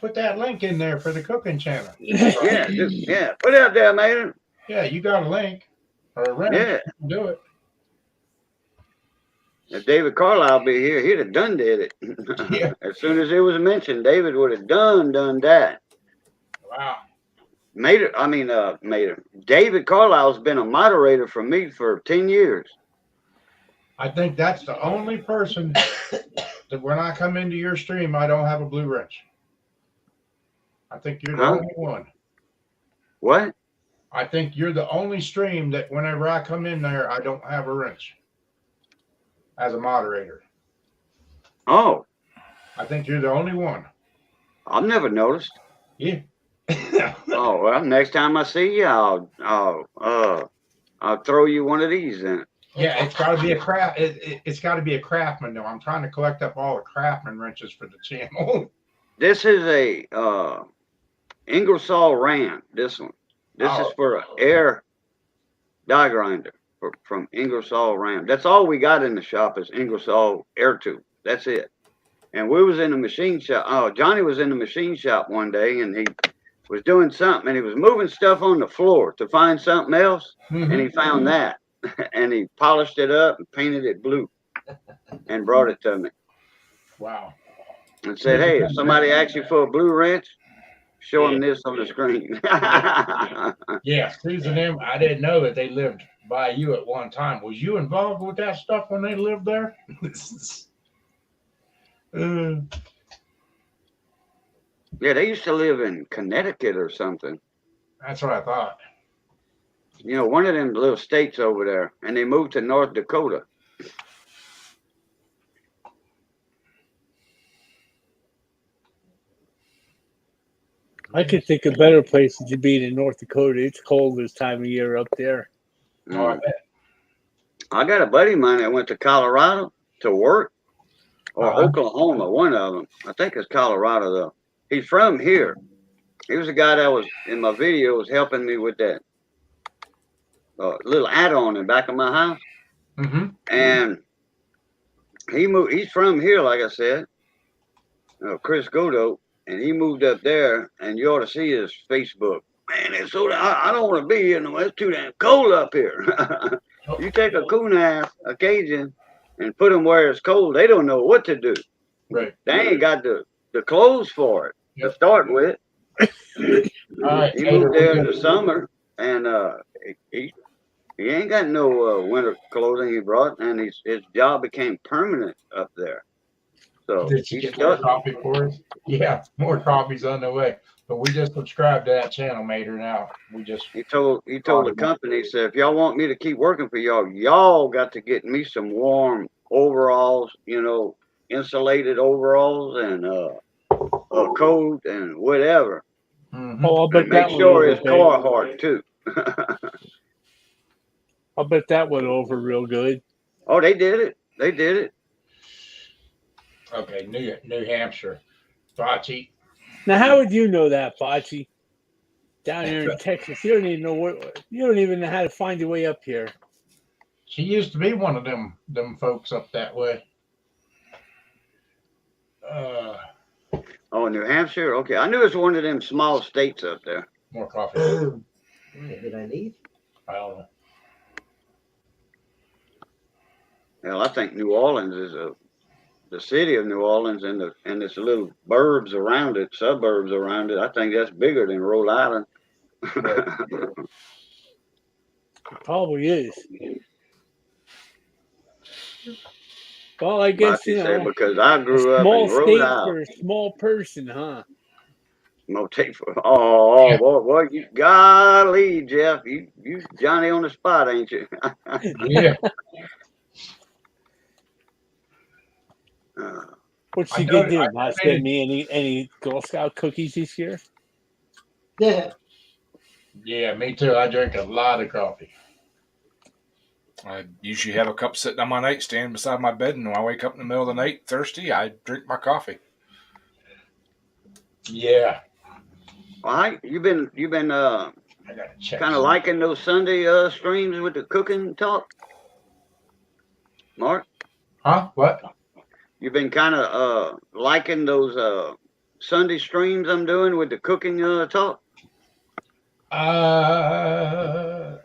Put that link in there for the cooking channel. Yeah, put it out there, Mater. Yeah, you got a link or a link. Yeah, You can do it. if David Carlisle be here, he'd have done did it. Yeah. As soon as it was mentioned, David would have done that. Wow. Mater. David Carlisle's been a moderator for me for 10 years. I think that's the only person that when I come into your stream, I don't have a blue wrench. I think you're the Huh? only one. What? I think you're the only stream that whenever I come in there, I don't have a wrench as a moderator. Oh, I think you're the only one. I've never noticed. Yeah. Oh well, next time I see you, I'll throw you one of these then. Yeah, it's got to be a craft. It's got to be a Craftsman though. I'm trying to collect up all the Craftsman wrenches for the channel. This is a Ingersoll Rand. This one. This is Oh. for an air die grinder from Ingersoll Rand. That's all we got in the shop is Ingersoll air tube. That's it. And we was in the machine shop. Oh, Johnny was in the machine shop one day, and he was doing something, and he was moving stuff on the floor to find something else, and he found that, and he polished it up and painted it blue, and brought it to me, Wow. and said, "Hey, if somebody asks you for a blue wrench, show them this on the screen." Yeah, Susan them. I didn't know that they lived by you at one time. Was you involved with that stuff when they lived there? Yeah, they used to live in Connecticut or something. That's what I thought. You know, one of them little states over there, and they moved to North Dakota. I could think of better places to be than North Dakota. It's cold this time of year up there. Oh, I bet. I got a buddy of mine that went to Colorado to work, or Oklahoma, one of them. I think it's Colorado though. He's from here. He was the guy that was in my video was helping me with that little add-on in the back of my house. Mm-hmm. And he moved. He's from here, like I said, Chris Godo, and he moved up there. And you ought to see his Facebook. Man, it's so I don't want to be here no more. It's too damn cold up here. You take a coon-ass, a Cajun, and put them where it's cold. They don't know what to do. Right. They ain't got the clothes for it to start with. All right. He moved there in the summer, and he ain't got no winter clothing he brought, and his job became permanent up there. So Did you he's get more stuck. coffee for us? Yeah, more coffee's on the way. But we just subscribed to that channel, Mater. Now we just He told the company, he said, if y'all want me to keep working for y'all got to get me some warm overalls, you know, insulated overalls and a coat and whatever. Mhm. Oh, I'll bet And make that sure went it's over. Carhartt too. I'll bet that went over real good. Oh, they did it. They did it. Okay, New Hampshire, Bocce. Now, how would you know that, Bocce? Down here in Texas, you don't even know you don't even know how to find your way up here. She used to be one of them folks up that way. Oh, New Hampshire. Okay, I knew it was one of them small states up there. More coffee. Did I leave? I don't know. Hell, I think New Orleans is the city of New Orleans and its little burbs around it, suburbs around it. I think that's bigger than Rhode Island. Probably is. Well, I guess Bocce you said, know, because I grew up small in Rhode state Island. for a small person, huh? Oh, boy, you golly, Jeff, you Johnny on the spot, ain't you? Yeah. What I you know- gonna do? I Not made send me any Girl Scout cookies this year? Yeah. Yeah, me too. I drink a lot of coffee. I usually have a cup sitting on my nightstand beside my bed, and when I wake up in the middle of the night thirsty, I drink my coffee. Yeah. Well, you been I gotta check. kind of liking those Sunday streams with the cooking talk, Mark? Huh? What? You've been kind of liking those Sunday streams I'm doing with the cooking talk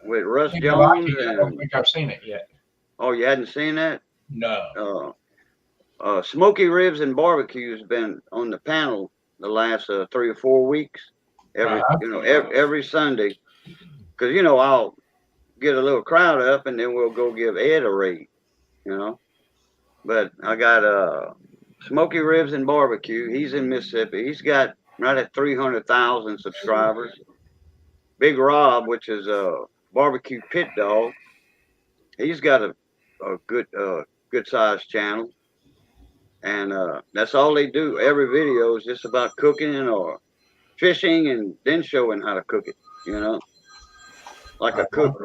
with Russ I Jones. don't think I've seen it yet. Oh, you hadn't seen that? No. Smoky Ribs and Barbecue has been on the panel the last 3 or 4 weeks. Every Sunday, because I'll get a little crowd up and then we'll go give Ed a raid, But I got Smoky Ribs and Barbecue. He's in Mississippi. He's got right at 300,000 subscribers. Big Rob, which is a barbecue pit dog, he's got a good sized channel, and that's all they do. Every video is just about cooking or fishing and then showing how to cook it. You know, like a cook,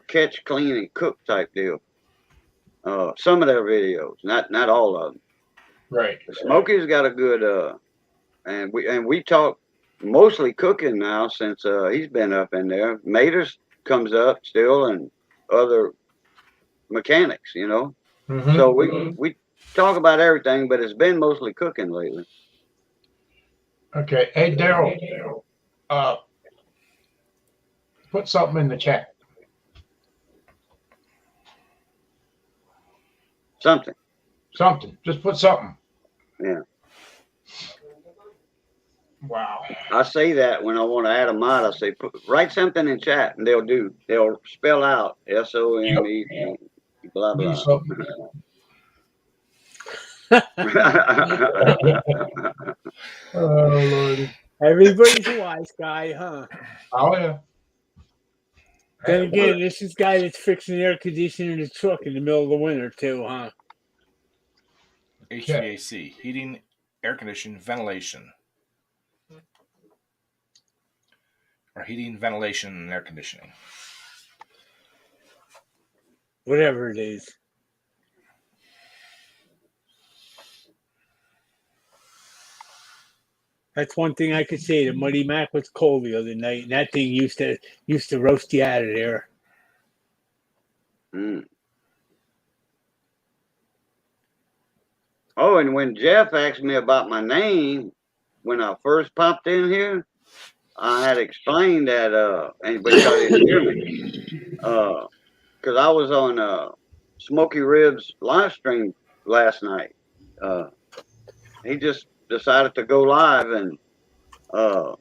catch, clean, and cook type deal. Some of their videos, not all of them. Right. Smokey's got a good and we talk mostly cooking now since he's been up in there. Maters comes up still and other mechanics, you know. Mhm. So we talk about everything, but it's been mostly cooking lately. Okay. Hey, Daryl, put something in the chat. Something. Just put something. Yeah. Wow. I say that when I want to add a mod, I say write something in chat, and they'll spell out SOME blah Do blah. something. Oh, Lordy. Everybody's a wise guy, huh? Oh, yeah. Then again, this is guy that's fixing the air conditioner in his truck in the middle of the winter too, huh? HVAC, heating, air conditioning, ventilation. Or heating, ventilation, and air conditioning. Whatever it is. That's one thing I could say. The Muddy Mac was cold the other night, and that thing used to roast you out of there. Mm. Oh, and when Jeff asked me about my name when I first popped in here, I had explained that but y'all didn't hear me. Because I was on Smoky Ribs live stream last night. He just decided to go live, and I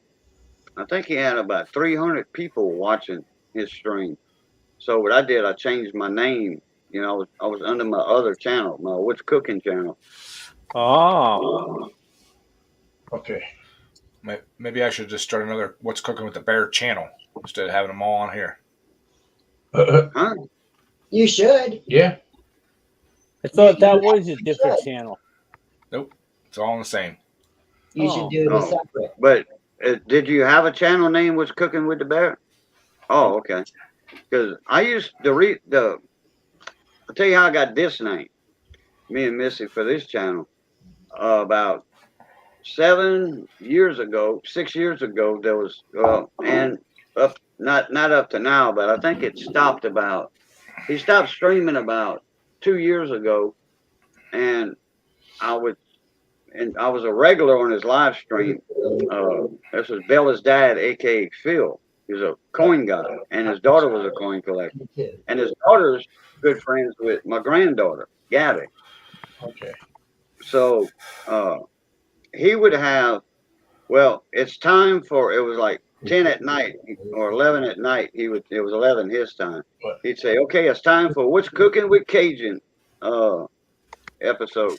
think he had about 300 people watching his stream. So what I did, I changed my name. You know, I was under my other channel, my What's Cooking channel. Oh. Okay. Maybe I should just start another What's Cooking with the Bear channel instead of having them all on here. Huh? You should. Yeah. I thought that was a different channel. Nope. It's all the same. You should do the separate. But did you have a channel name What's Cooking with the Bear? Oh, okay. Because I used to I'll tell you how I got this name. Me and Missy for this channel. About 6 years ago, there was and up not up to now, but I think it stopped he stopped streaming about 2 years ago, and I was a regular on his live stream. This was Bella's dad, aka Phil. He was a coin guy, and his daughter was a coin collector. And his daughter's good friends with my granddaughter, Gabby. Okay. So he would have, it's time for, it was like 10 at night or 11 at night. It was 11 his time. He'd say, okay, it's time for What's Cooking with Cajun episode.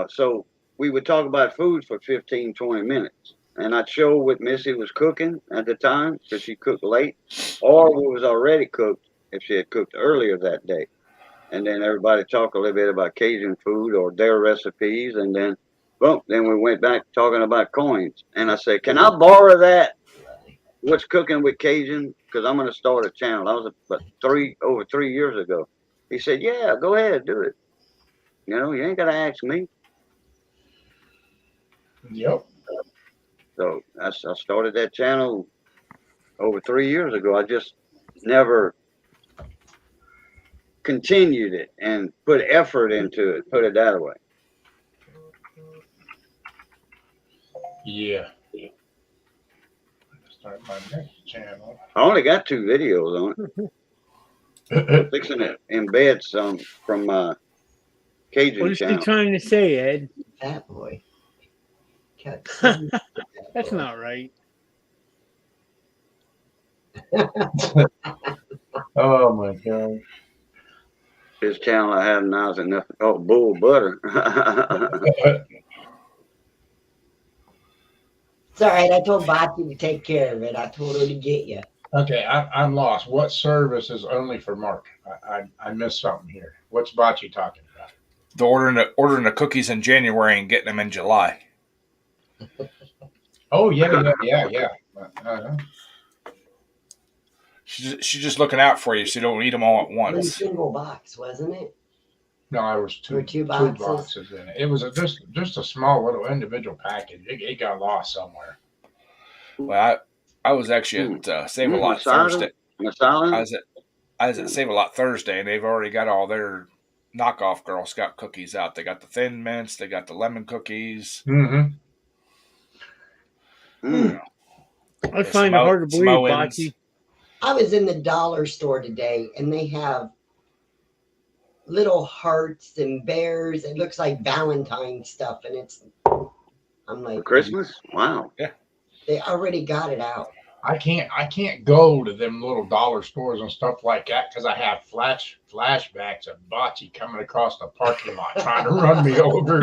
So we would talk about food for 15, 20 minutes. And I'd show what Missy was cooking at the time, because she cooked late, or what was already cooked if she had cooked earlier that day. And then everybody talked a little bit about Cajun food or their recipes, and then boom, then we went back talking about coins. And I said, can I borrow that? What's Cooking with Cajun? Because I'm going to start a channel. That was about over 3 years ago. He said, yeah, go ahead, do it. You know, you ain't got to ask me. Yep. So I started that channel over 3 years ago. I just never continued it and put effort into it, put it that way. Yeah. Start my next channel. I only got 2 videos on it. I'm fixing to embed some from my Cajun What is channel. he trying to say, Ed? Fat boy. That's not right. Oh my God. His channel I have now is enough. Oh, bull butter. It's all right. I told Bobby to take care of it. I told her to get you. Okay, I'm lost. What service is only for Mark? I missed something here. What's Bocce talking about? The ordering the cookies in January and getting them in July. Oh yeah. Uh-huh. She's just looking out for you so you don't eat them all at One once. single box, wasn't it? No, I was Or two two boxes? boxes in it. It was just a small little individual package. It got lost somewhere. Well, I was actually at Save a Lot Masala? Thursday. I Masala? was at Save a Lot Thursday, and they've already got all their knockoff Girl Scout cookies out. They got the Thin Mints, they got the lemon cookies. Mm-hmm. Mm. I find it hard to believe, Samoans. Bocce. I was in the dollar store today and they have little hearts and bears. It looks like Valentine stuff. And I'm like, For Christmas? Wow. they already got it out. I can't go to them little dollar stores and stuff like that because I have flashbacks of Bocce coming across the parking lot trying to run me over.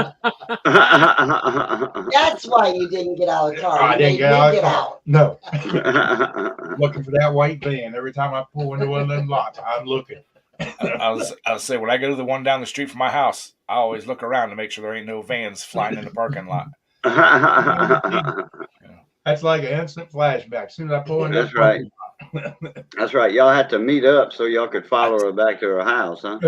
That's why you didn't get out of the car. I You didn't made get out. me Of the car. out. No, looking for that white van. Every time I pull into one of them lots, I'm looking. I was saying when I go to the one down the street from my house, I always look around to make sure there ain't no vans flying in the parking lot. That's like an instant flashback. As soon as I pull in, That's right. That's right. Y'all had to meet up so y'all could follow her back to her house, huh?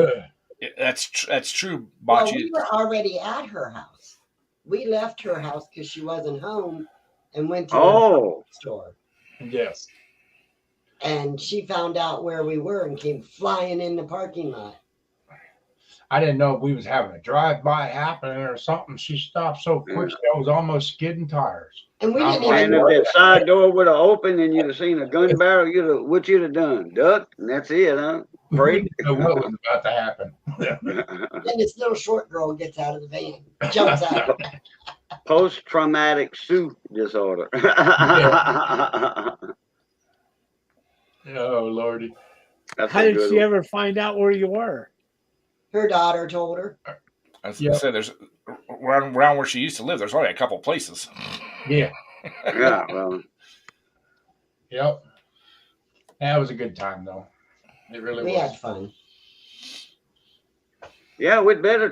That's true, Well, Bocce. we were already at her house. We left her house because she wasn't home and went to the store. Yes. And she found out where we were and came flying in the parking lot. I didn't know if we was having a drive-by happening or something. She stopped so quick, I was almost skidding tires. And we I'm didn't like, even And if know that side door would have opened and you'd have seen a gun barrel, what you'd have done? Ducked, and that's it, huh? We Break. didn't know what was about to happen. Then this little short girl gets out of the van, jumps out. Post-traumatic soup disorder. Oh, Lordy. That's How a did good she one. ever find out where you were? Her daughter told her. I was gonna say there's around where she used to live. There's only a couple places. Yeah. Yeah, well, Yep. That was a good time, though. It really We was. had fun. yeah, with better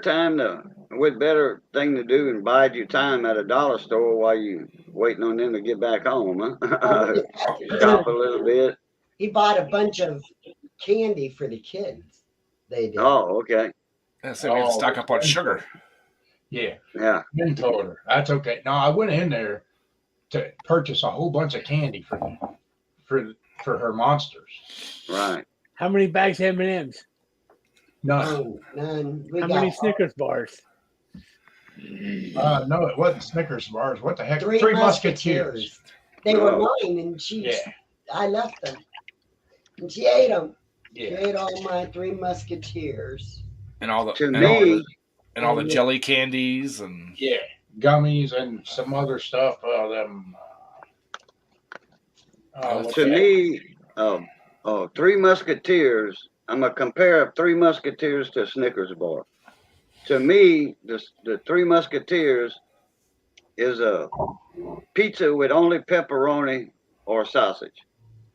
thing to do and bide your time at a dollar store while you waiting on them to get back home, huh? Shop a little bit. He bought a bunch of candy for the kids. They did. Oh, okay. I said we had to stock up on sugar. Yeah. Yeah. Ben told her. That's okay. No, I went in there to purchase a whole bunch of candy for her monsters. Right. How many bags of M&Ms? No, None. We How got many Snickers bars? no, it wasn't Snickers bars. What the heck? Three Musketeers. They were mine, and I left them. And she ate them. She Yeah. ate all my Three Musketeers. And all the To and me, all the jelly candies and Yeah. Gummies and some other stuff. Them. to me, Three Musketeers. I'm gonna compare Three Musketeers to Snickers bar. To me, the Three Musketeers is a pizza with only pepperoni or sausage.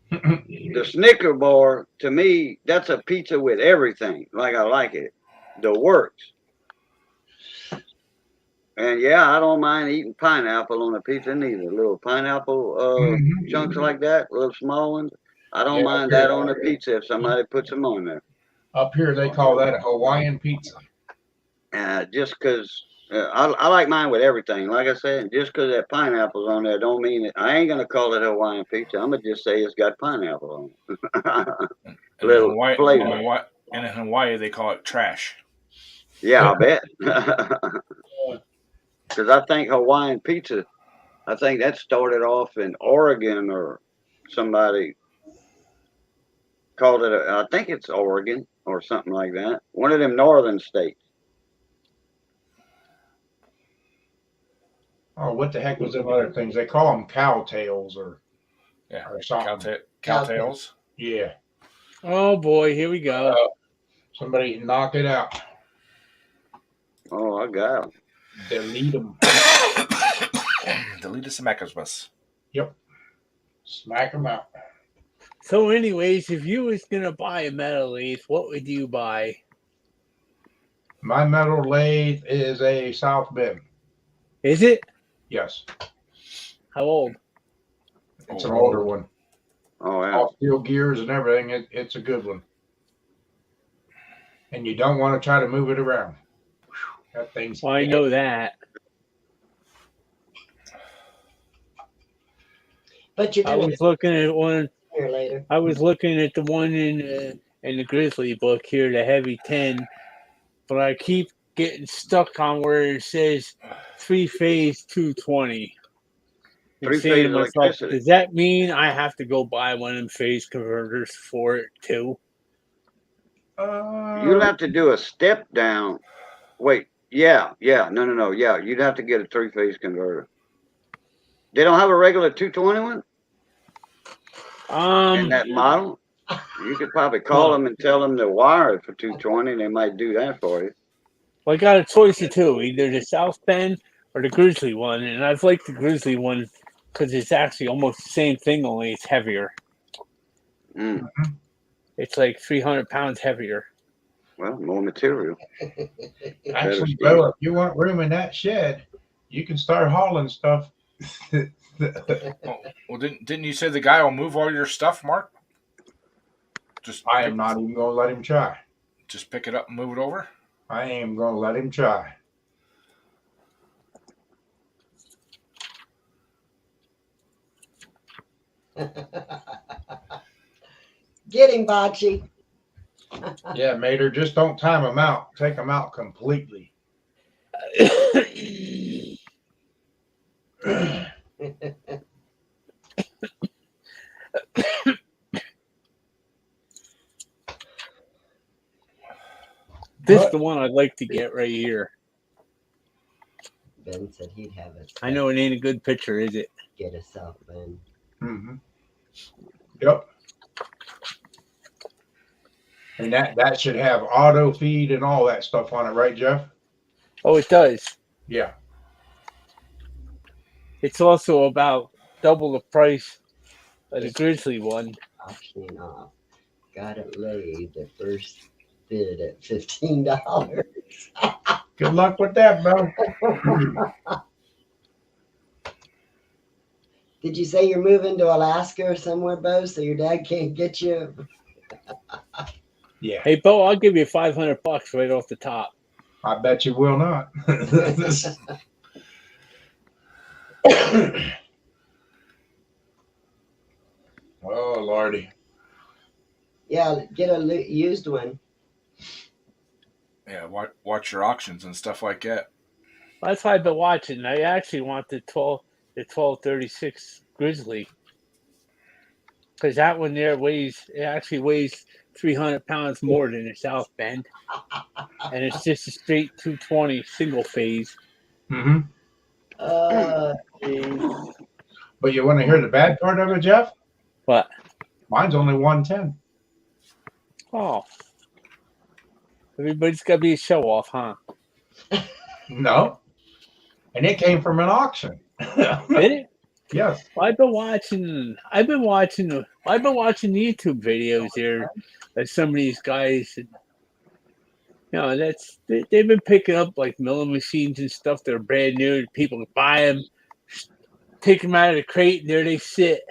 The Snicker bar, to me, that's a pizza with everything. Like I like it, the works. And yeah, I don't mind eating pineapple on a pizza neither. Little pineapple chunks like that, little small ones. I don't mind that on a pizza if somebody puts them on there. Up here, they call that a Hawaiian pizza. Just because I like mine with everything. Like I said, just because that pineapple's on there don't mean it. I ain't gonna call it Hawaiian pizza. I'm gonna just say it's got pineapple on it. Little flavor. And in Hawaii they call it trash. Yeah, I bet. Because I think Hawaiian pizza, I think that started off in Oregon or somebody called it. I think it's Oregon or something like that. One of them northern states. Oh, what the heck was them other things? They call them cow tails or something. Cowtails. Yeah. Oh boy, here we go. Somebody knock it out. Oh, I got them. Delete them. Delete the mechanisms. Yep. Smack them out. So, anyways, if you was gonna buy a metal lathe, what would you buy? My metal lathe is a South Bend. Is it? Yes. How old? It's an older one. Oh yeah. All steel gears and everything. It's a good one. And you don't want to try to move it around. That thing's. Well, I know that. But you're I gonna was looking at one. here later. I was looking at the one in the Grizzly book here, the Heavy 10, but I keep getting stuck on where it says 3-phase 220. And Three-phase saying to myself, electricity. does that mean I have to go buy one of them phase converters for it too? You'll have to do a step down. Wait, yeah. No. Yeah, you'd have to get a 3-phase converter. They don't have a regular 220 one in that model. You could probably call them and tell them to wire it for 220. They might do that for you. Well, I got a choice of two, either the South Bend or the Grizzly one, and I've liked the Grizzly one because it's actually almost the same thing, only it's heavier. Mm. It's like 300 pounds heavier. Well, more material. Actually, Bo, if you want room in that shed, you can start hauling stuff. Well, didn't you say the guy will move all your stuff, Mark? I am not even going to let him try. Just pick it up and move it over. I am going to let him try. Get him, Bocce. Yeah, Mater, just don't time them out. Take them out completely. This is the one I'd like to get right here. Ben said he'd have us. I know it ain't a good picture, is it? Get us out, Ben. Mm-hmm. Yep. And that should have auto feed and all that stuff on it, right, Jeff? Oh, it does. Yeah. It's also about double the price of the Grizzly one. Auctioning off. Got it laid. The first bid at $15. Good luck with that, Bo. Did you say you're moving to Alaska or somewhere, Bo, so your dad can't get you? Yeah. Hey, Bo, I'll give you $500 right off the top. I bet you will not. Oh, Lordy. Yeah, get a used one. Yeah, watch your auctions and stuff like that. That's why I've been watching. I actually want the 1236 Grizzly. Because that one there actually weighs 300 pounds more than the South Bend. And it's just a straight 220 single phase. Mm-hmm. But you want to hear the bad part of it, Jeff? What? Mine's only 110. Oh. Everybody's got to be a show off, huh? No. And it came from an auction. Did it? Yes. I've been watching YouTube videos here of some of these guys. You know, they've been picking up like milling machines and stuff that are brand new. People buy them, take them out of the crate, and there they sit.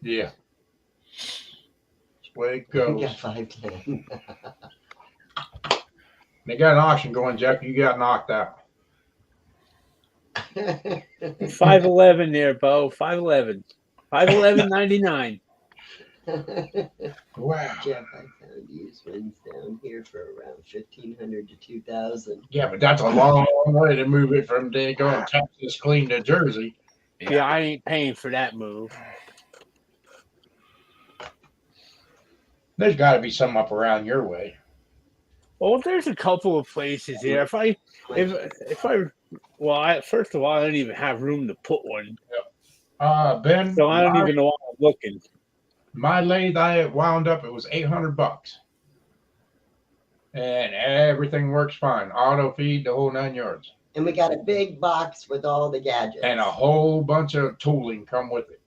Yeah. That's the way it We goes. got 510. They got an auction going, Jeff. You got knocked out. 511 there, Bo. 511. 511.99. Wow. Jeff, I found used ones down here for around $1,500 to $2,000. Yeah, but that's a long way to move it from going Texas clean to Jersey. Yeah, I ain't paying for that move. There's got to be some up around your way. Well, there's a couple of places here. First of all, I don't even have room to put one. Ben, So I don't even know why I'm looking. my lathe I wound up, it was $800. And everything works fine. Auto feed, the whole 9 yards. And we got a big box with all the gadgets. And a whole bunch of tooling come with it.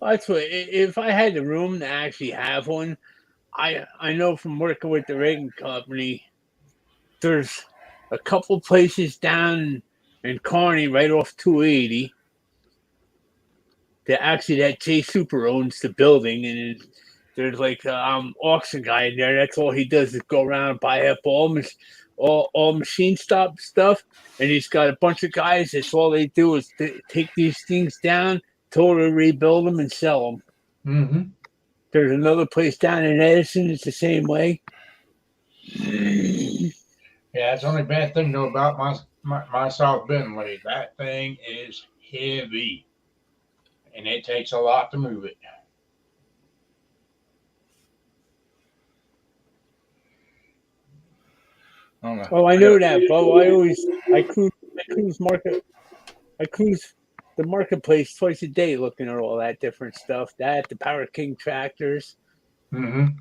That's what. If I had the room to actually have one, I know from working with the rigging company, there's a couple places down and Kearney right off 280. That Jay Super owns the building, and there's like auction guy in there. That's all he does is go around and buy up all machine stuff, and he's got a bunch of guys. That's all they do is take these things down, totally rebuild them, and sell them. Mm-hmm. There's another place down in Edison. It's the same way. Yeah, it's the only bad thing though about my South Bend lathe. That thing is heavy, and it takes a lot to move it. I don't know. Oh, I know that, Bo. I cruise the marketplace twice a day looking at all that different stuff. The Power King tractors. Mm-hmm.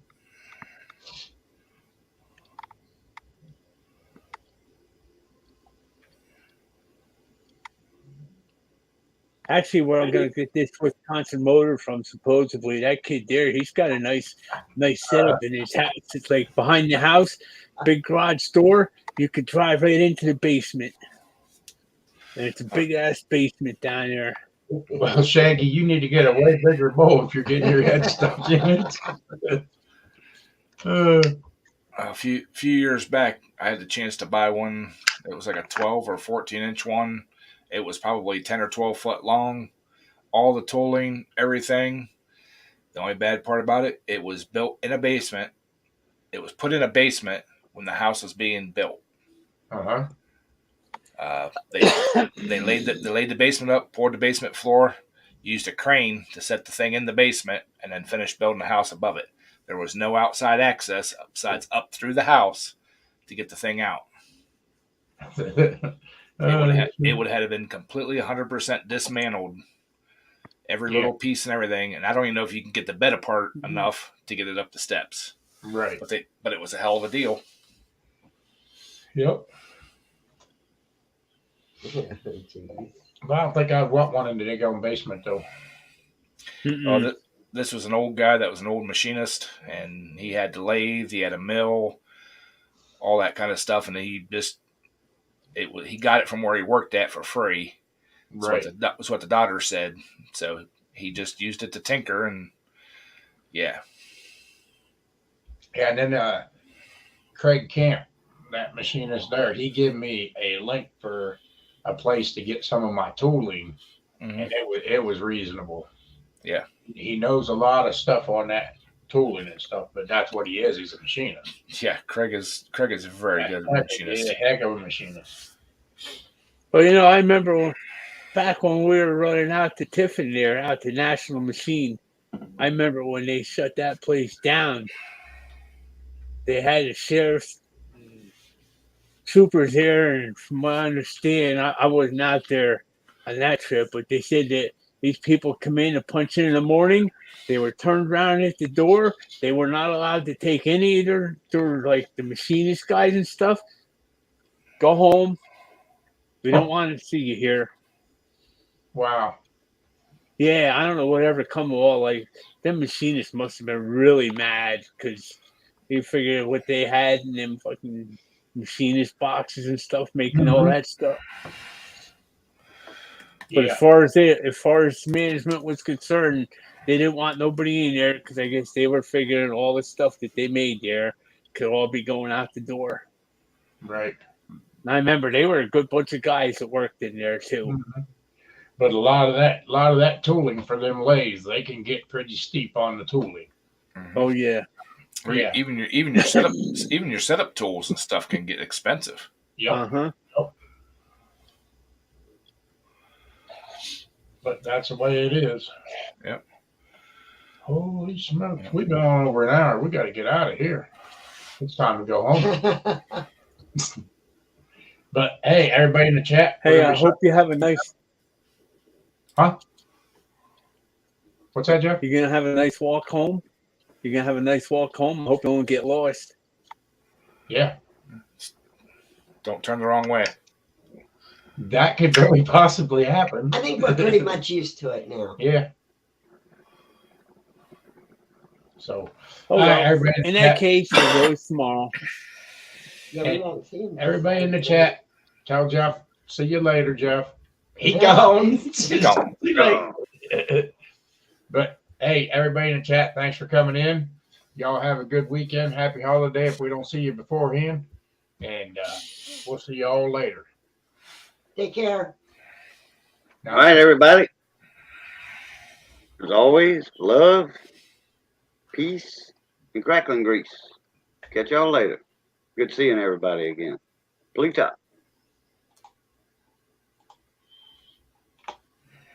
Actually, where I'm going to get this Wisconsin motor from, supposedly, that kid there, he's got a nice setup in his house. It's like behind the house, big garage door. You could drive right into the basement. And it's a big-ass basement down there. Well, Shaggy, you need to get a way bigger bow if you're getting your head stuck in it. A few years back, I had the chance to buy one. It was like a 12 or 14-inch one. It was probably 10 or 12 foot long. All the tooling, everything. The only bad part about it, it was built in a basement. It was put in a basement when the house was being built. Uh-huh. They laid the basement up, poured the basement floor, used a crane to set the thing in the basement, and then finished building the house above it. There was no outside access besides up through the house to get the thing out. It would have been completely 100% dismantled, every little piece and everything. And I don't even know if you can get the bed apart enough to get it up the steps. Right. But it was a hell of a deal. Yep. But I don't think I'd want one in the dig own basement though. Oh, this was an old guy that was an old machinist, and he had the lathe, he had a mill, all that kind of stuff, and he got it from where he worked at for free. Right. That was what the daughter said. So he just used it to tinker, and yeah. Yeah, and then Craig Camp, that machinist there, he gave me a link for a place to get some of my tooling, and it was reasonable. Yeah. He knows a lot of stuff on that tooling and stuff, but that's what he is. He's a machinist. Yeah, Craig is a very good machinist. He's a heck of a machinist. Well, I remember back when we were running out to Tiffin there, out to National Machine. I remember when they shut that place down. They had the sheriff's troopers here, and from what I understand, I wasn't out there on that trip, but they said that these people come in to punch in the morning. They were turned around at the door. They were not allowed to take any of their like the machinist guys and stuff. Go home. We don't want to see you here. Wow. Yeah, I don't know whatever come of all. Like, them machinists must have been really mad because they figured what they had in them fucking machinist boxes and stuff, making all that stuff. But as far as management was concerned, they didn't want nobody in there because I guess they were figuring all the stuff that they made there could all be going out the door. Right. And I remember they were a good bunch of guys that worked in there too. Mm-hmm. But a lot of that tooling for them lathes, they can get pretty steep on the tooling. Oh yeah. Yeah. Even your setup tools and stuff can get expensive. Yep. Uh-huh. Yep. But that's the way it is. Yep. Holy smokes. We've been on over an hour. We got to get out of here. It's time to go home. But hey, everybody in the chat. Hey, I hope you have a nice. Huh? What's that, Jeff? You're gonna have a nice walk home. I hope you don't get lost. Yeah. Don't turn the wrong way. That could very possibly happen. I think we're pretty much used to it now. Yeah. So, in that case, we'll go tomorrow. Yeah, we won't see him. Everybody in the chat, tell Jeff See you later, Jeff. He Yeah. gone. He gone. But hey, everybody in the chat, thanks for coming in. Y'all have a good weekend. Happy holiday if we don't see you beforehand. And we'll see y'all later. Take care. Now, All right, everybody. As always, love, peace, and crackling grease. Catch y'all later. Good seeing everybody again. Bleep top.